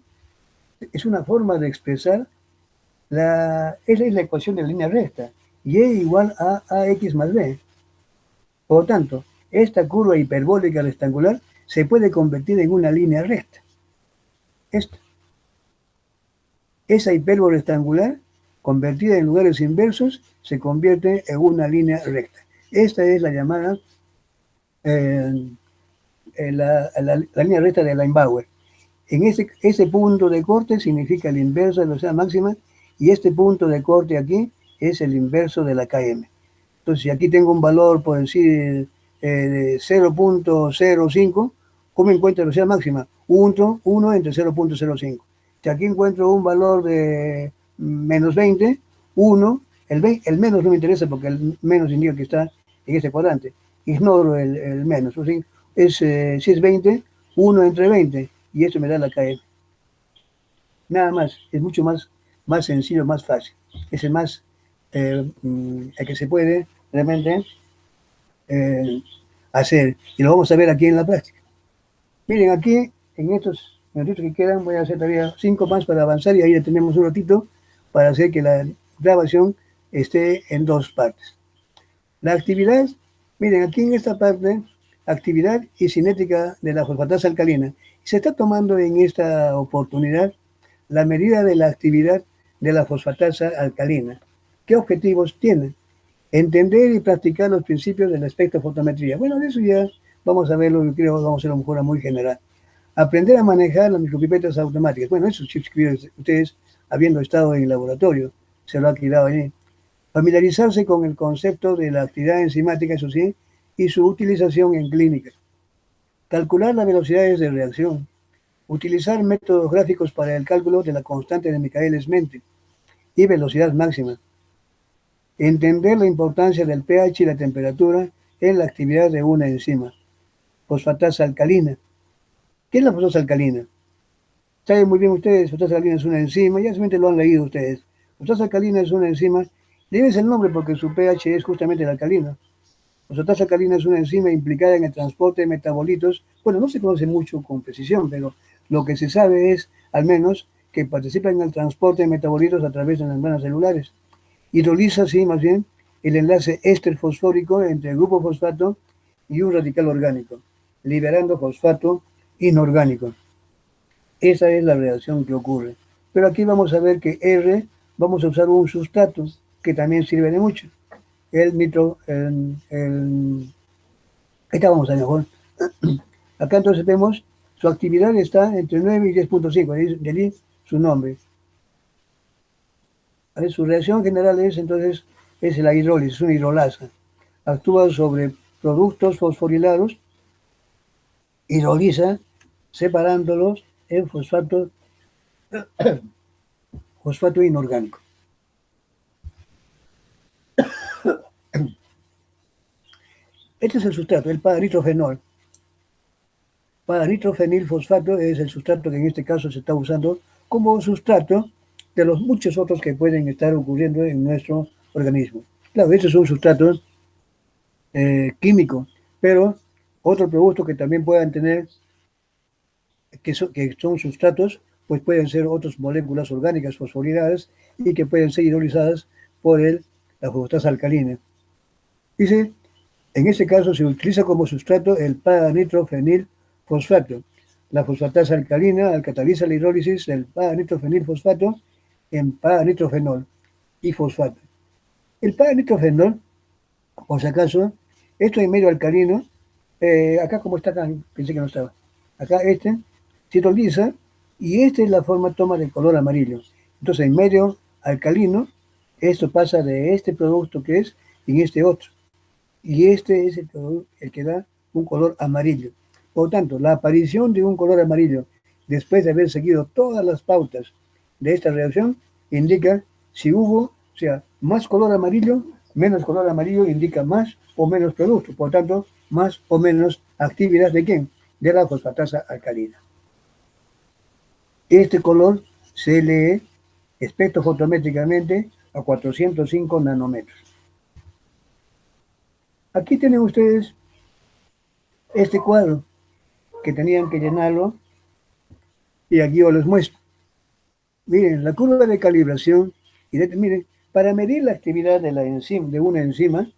es una forma de expresar esa es la ecuación de la línea recta. Y igual a ax más b. Por lo tanto, esta curva hiperbólica rectangular se puede convertir en una línea recta. Esta. Esa hipérbole rectangular, convertida en lugares inversos, se convierte en una línea recta. Esta es la llamada la línea recta de Leinbauer. En ese punto de corte significa el inverso de la velocidad máxima y este punto de corte aquí es el inverso de la Km. Entonces, si aquí tengo un valor, por decir, de 0.05, ¿cómo encuentro la velocidad máxima? 1 entre 0.05. Si aquí encuentro un valor de menos 20, 1, el menos no me interesa porque el menos indica que está en este cuadrante. Ignoro el menos. Si es 20, 1 entre 20, y esto me da la KM. Nada más, es mucho más sencillo, más fácil. Es el que se puede realmente hacer. Y lo vamos a ver aquí en la práctica. Miren, aquí, en estos minutitos que quedan, voy a hacer todavía 5 más para avanzar y ahí ya tenemos un ratito para hacer que la grabación esté en 2 partes. La actividad, miren, aquí en esta parte, actividad y cinética de la fosfatasa alcalina. Se está tomando en esta oportunidad la medida de la actividad de la fosfatasa alcalina. ¿Qué objetivos tiene? Entender y practicar los principios de la espectrofotometría. Bueno, de eso ya vamos a verlo, yo creo que vamos a hacer una mejora muy general. Aprender a manejar las micropipetas automáticas. Bueno, eso sí escribieron ustedes habiendo estado en el laboratorio, se lo ha quedado allí. Familiarizarse con el concepto de la actividad enzimática, eso sí, y su utilización en clínica. Calcular las velocidades de reacción. Utilizar métodos gráficos para el cálculo de la constante de Michaelis-Menten y velocidad máxima. Entender la importancia del pH y la temperatura en la actividad de una enzima. Fosfatasa alcalina. ¿Qué es la fosfatasa alcalina? Saben muy bien ustedes, fosfatasa alcalina es una enzima, ya seguramente lo han leído ustedes. Fosfatasa alcalina es una enzima, debes el nombre porque su pH es justamente el alcalino. Fosfatasa alcalina es una enzima implicada en el transporte de metabolitos. Bueno, no se conoce mucho con precisión, pero lo que se sabe es, al menos, que participa en el transporte de metabolitos a través de las membranas celulares. Hidroliza, sí, más bien, el enlace éster fosfórico entre el grupo fosfato y un radical orgánico, liberando fosfato inorgánico. Esa es la reacción que ocurre. Pero aquí vamos a ver que R, vamos a usar un sustrato que también sirve de mucho. Acá vamos a mejor. Acá entonces vemos, su actividad está entre 9 y 10.5, de ahí su nombre. Su reacción general es entonces la hidrólisis, es una hidrolasa. Actúa sobre productos fosforilados, hidroliza, separándolos en fosfato inorgánico. Este es el sustrato, el para-nitrofenol. Para-nitrofenilfosfato es el sustrato que en este caso se está usando como sustrato de los muchos otros que pueden estar ocurriendo en nuestro organismo. Claro, este es un sustrato químico, pero otros productos que también puedan tener, que son sustratos, pues pueden ser otras moléculas orgánicas fosforiladas y que pueden ser hidrolizadas por la fosfatasa alcalina. Dice, en este caso se utiliza como sustrato el para-nitrofenilfosfato. La fosfatasa alcalina cataliza la hidrólisis del para-nitrofenilfosfato en para-nitrofenol y fosfato. El para-nitrofenol, por si acaso, esto es medio alcalino, acá como está acá, pensé que no estaba. Acá se hidroliza y esta es la forma toma de color amarillo. Entonces en medio alcalino Esto pasa de este producto que es en este otro. Y este es el que da un color amarillo. Por lo tanto, la aparición de un color amarillo después de haber seguido todas las pautas de esta reacción indica si hubo, o sea, más color amarillo indica más o menos producto, por lo tanto, más o menos actividad de quién? De la fosfatasa alcalina. Este color se lee espectrofotométricamente a 405 nanómetros. Aquí tienen ustedes este cuadro que tenían que llenarlo y aquí yo les muestro. Miren, la curva de calibración, miren, para medir la actividad de, de una enzima,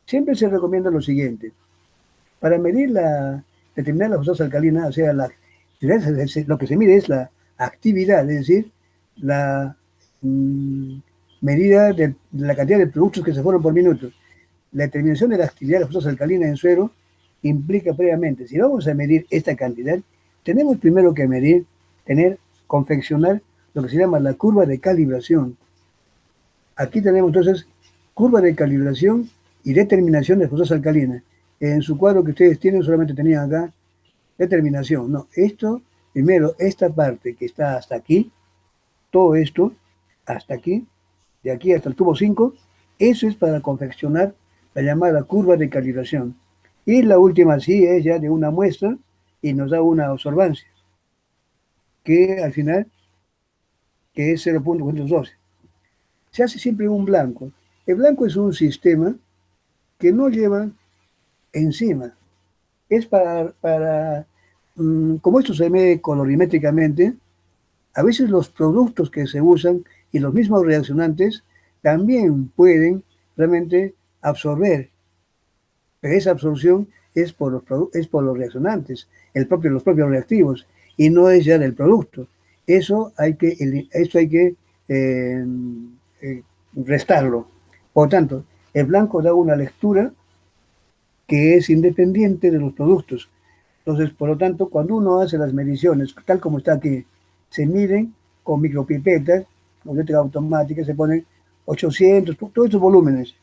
siempre se recomienda lo siguiente. Para medir determinar la fosfato alcalina, o sea, lo que se mide es la actividad, es decir, la medida de la cantidad de productos que se fueron por minuto. La determinación de la actividad de la fosfato alcalina en suero implica previamente, si vamos a medir esta cantidad, tenemos primero que medir, confeccionar lo que se llama la curva de calibración. Aquí tenemos entonces curva de calibración y determinación de fosfato alcalina. En su cuadro que ustedes tienen solamente tenían acá determinación. No, esto, primero, esta parte que está hasta aquí, todo esto, hasta aquí, de aquí hasta el tubo 5, eso es para confeccionar la llamada curva de calibración. Y la última sí es ya de una muestra y nos da una absorbancia, que al final, que es 0.412. Se hace siempre un blanco. El blanco es un sistema que no lleva enzima. Es como esto se mide colorimétricamente, a veces los productos que se usan y los mismos reaccionantes también pueden realmente absorber, pero esa absorción es por los reaccionantes, los propios reactivos, y no es ya del producto. Eso hay que eh, eh, restarlo. Por tanto, el blanco da una lectura que es independiente de los productos. Entonces, por lo tanto, cuando uno hace las mediciones, tal como está aquí, se miden con micropipetas, automáticas automática, se ponen 800, todos estos volúmenes,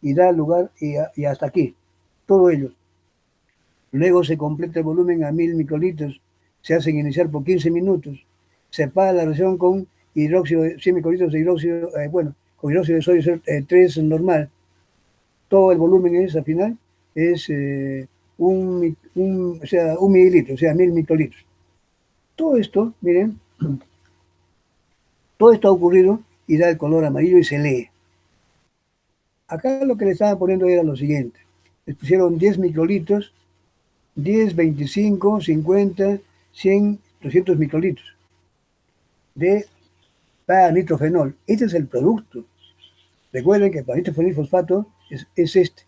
y da lugar y hasta aquí, todo ello. Luego se completa el volumen a 1000 microlitros, se hacen iniciar por 15 minutos, se para la reacción con hidróxido, 100 microlitros de hidróxido, con hidróxido de sodio 3 normal. Todo el volumen es, al final, es un mililitro, o sea, 1000 microlitros. Todo esto, miren, todo esto ha ocurrido y da el color amarillo y se lee. Acá lo que le estaban poniendo era lo siguiente. Les pusieron 10 microlitros, 10, 25, 50, 100, 200 microlitros de para-nitrofenol. Este es el producto. Recuerden que el para-nitrofenilfosfato es este.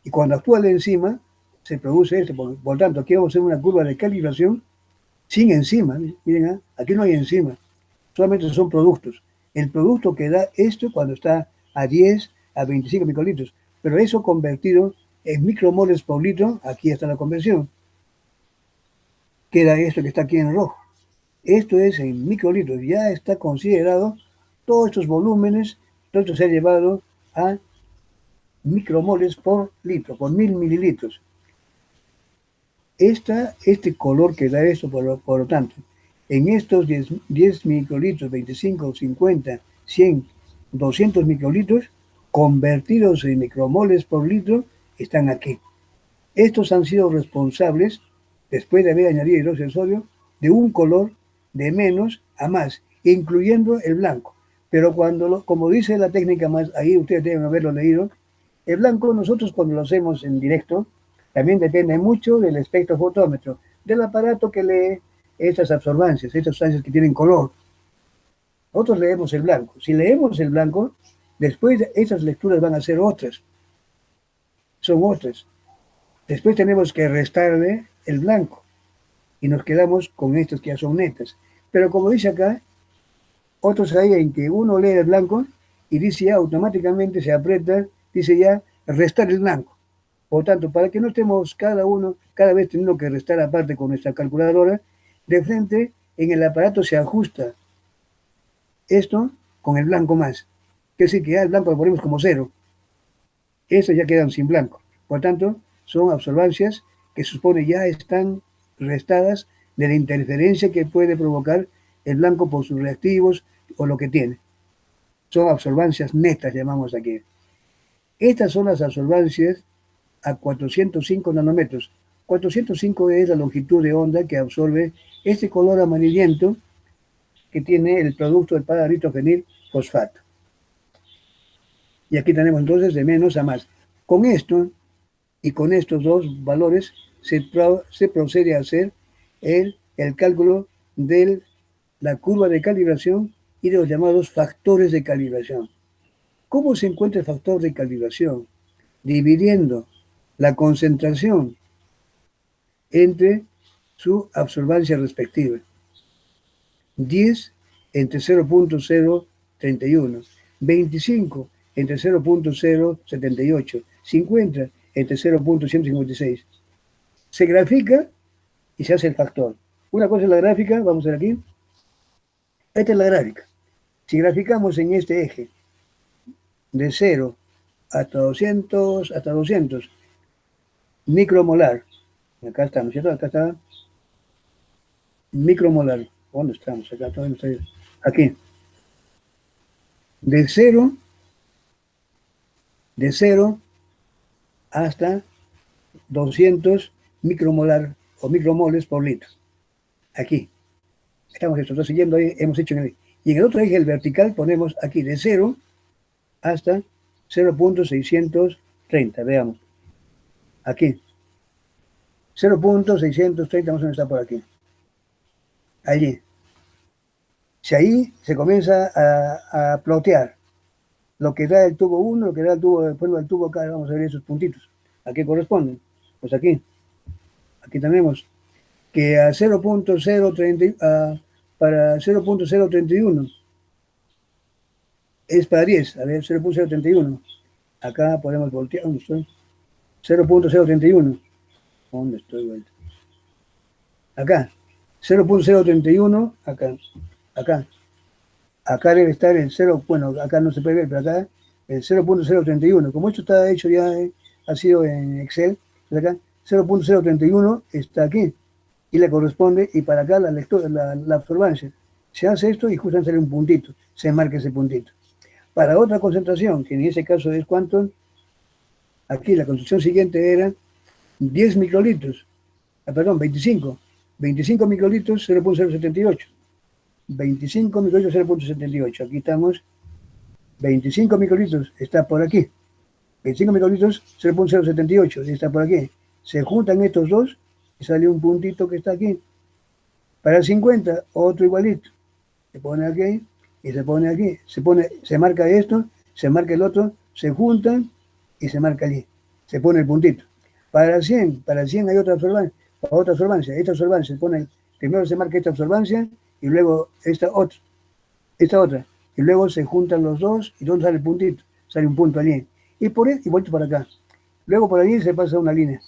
Y cuando actúa la enzima, se produce este. Por lo tanto, aquí vamos a hacer una curva de calibración sin enzima. Miren, aquí no hay enzima. Solamente son productos. El producto que da esto cuando está a 10, a 25 microlitros. Pero eso convertido en micromoles por litro, aquí está la conversión. Queda esto que está aquí en rojo. Esto es en microlitros. Ya está considerado todos estos volúmenes, todo esto se ha llevado a micromoles por litro, por 1000 mililitros. Este color que da esto, por lo tanto, en estos 10 microlitros, 25, 50, 100, 200 microlitros, convertidos en micromoles por litro, están aquí. Estos han sido responsables, después de haber añadido hidróxido de sodio, de un color de menos a más, incluyendo el blanco. Pero como dice la técnica más, ahí ustedes deben haberlo leído, el blanco nosotros cuando lo hacemos en directo, también depende mucho del espectrofotómetro, del aparato que lee estas absorbancias, estas sustancias que tienen color. Nosotros leemos el blanco. Si leemos el blanco, después esas lecturas van a ser otras. Son otras. Después tenemos que restarle el blanco y nos quedamos con estas que ya son netas. Pero como dice acá, otros hay en que uno lee el blanco y dice ya automáticamente se aprieta, dice ya restar el blanco. Por tanto, para que no estemos cada vez teniendo que restar aparte con nuestra calculadora, de frente en el aparato se ajusta esto con el blanco más. quiere decir que ya el blanco lo ponemos como cero. Estos ya quedan sin blanco. Por tanto, son absorbancias que se supone ya están restadas de la interferencia que puede provocar el blanco por sus reactivos o lo que tiene. Son absorbancias netas, llamamos aquí. Estas son las absorbancias a 405 nanómetros. 405 es la longitud de onda que absorbe este color amarillento que tiene el producto del para-nitrofenil fosfato. Y aquí tenemos entonces de menos a más. Con esto y con estos dos valores se procede a hacer el cálculo de la curva de calibración y de los llamados factores de calibración. ¿Cómo se encuentra el factor de calibración? Dividiendo la concentración entre su absorbancia respectiva. 10 entre 0.031, 25 entre 0.078, 50 entre 0.156. Se grafica y se hace el factor. Una cosa es la gráfica, vamos a ver aquí. Esta es la gráfica. Si graficamos en este eje de 0 hasta 200 micromolar, acá está, ¿no es cierto? Acá está micromolar. ¿Dónde estamos? Acá, todavía no estoy. Aquí. De 0 hasta 200 micromolar o micromoles por litro. Aquí. Estamos siguiendo ahí, hemos hecho en el, y en el otro eje, el vertical, ponemos aquí de 0 hasta 0.630, veamos. Aquí. 0.630 más o menos está por aquí. Allí. Si ahí se comienza a plotear lo que da el tubo 1, lo que da el tubo, después del tubo acá, vamos a ver esos puntitos. ¿A qué corresponden? Pues aquí. Aquí tenemos que a 0.030, para 0.031 es para 10. A ver, 0.031. Acá podemos voltear. ¿Dónde estoy? 0.031. ¿Dónde estoy vuelta? Acá. 0.031. Acá. Acá. Acá debe estar el 0. Bueno, acá no se puede ver, pero acá el 0.031. Como esto está hecho ya, ha sido en Excel, acá 0.031 está aquí y le corresponde, y para acá la lectura, la absorbancia. Se hace esto y justamente sale un puntito, se marca ese puntito. Para otra concentración, que en ese caso es cuánto, aquí la concentración siguiente era 10 microlitros, perdón, 25 microlitros, 0.078. 25 microlitros, 0.78. Aquí estamos, 25 microlitros, está por aquí. 25 microlitros, 0.078, está por aquí. Se juntan estos dos y sale un puntito que está aquí. Para el 50, otro igualito. Se pone aquí y se pone aquí. Se marca esto, se marca el otro, se juntan y se marca allí. Se pone el puntito. Para el 100 hay otra absorbancia. Esta absorbancia se pone, primero se marca esta absorbancia y luego esta otra. Y luego se juntan los dos y ¿dónde sale el puntito? Sale un punto allí. Y vuelto para acá. Luego por allí se pasa una línea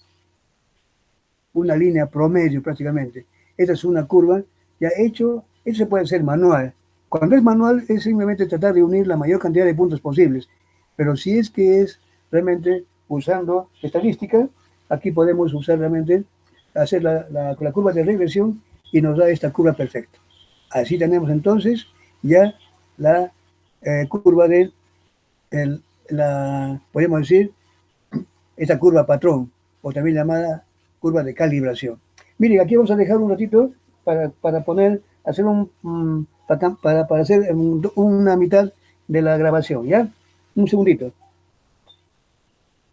promedio prácticamente. Esta es una curva ya hecho, eso se puede hacer manual. Cuando es manual es simplemente tratar de unir la mayor cantidad de puntos posibles, pero si es que es realmente usando estadística, aquí podemos usar realmente, hacer la curva de regresión y nos da esta curva perfecta. Así tenemos entonces ya la curva de, podemos decir, esta curva patrón, o también llamada curva de calibración. Miren, aquí vamos a dejar un ratito para hacer para hacer una mitad de la grabación, ¿ya? Un segundito.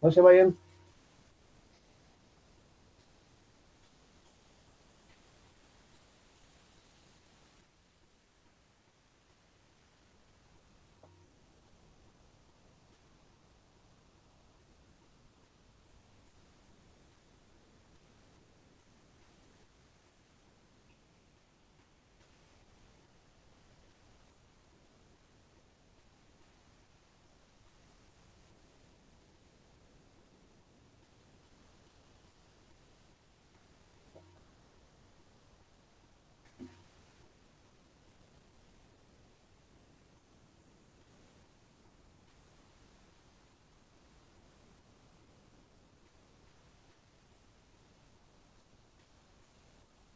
No se vayan.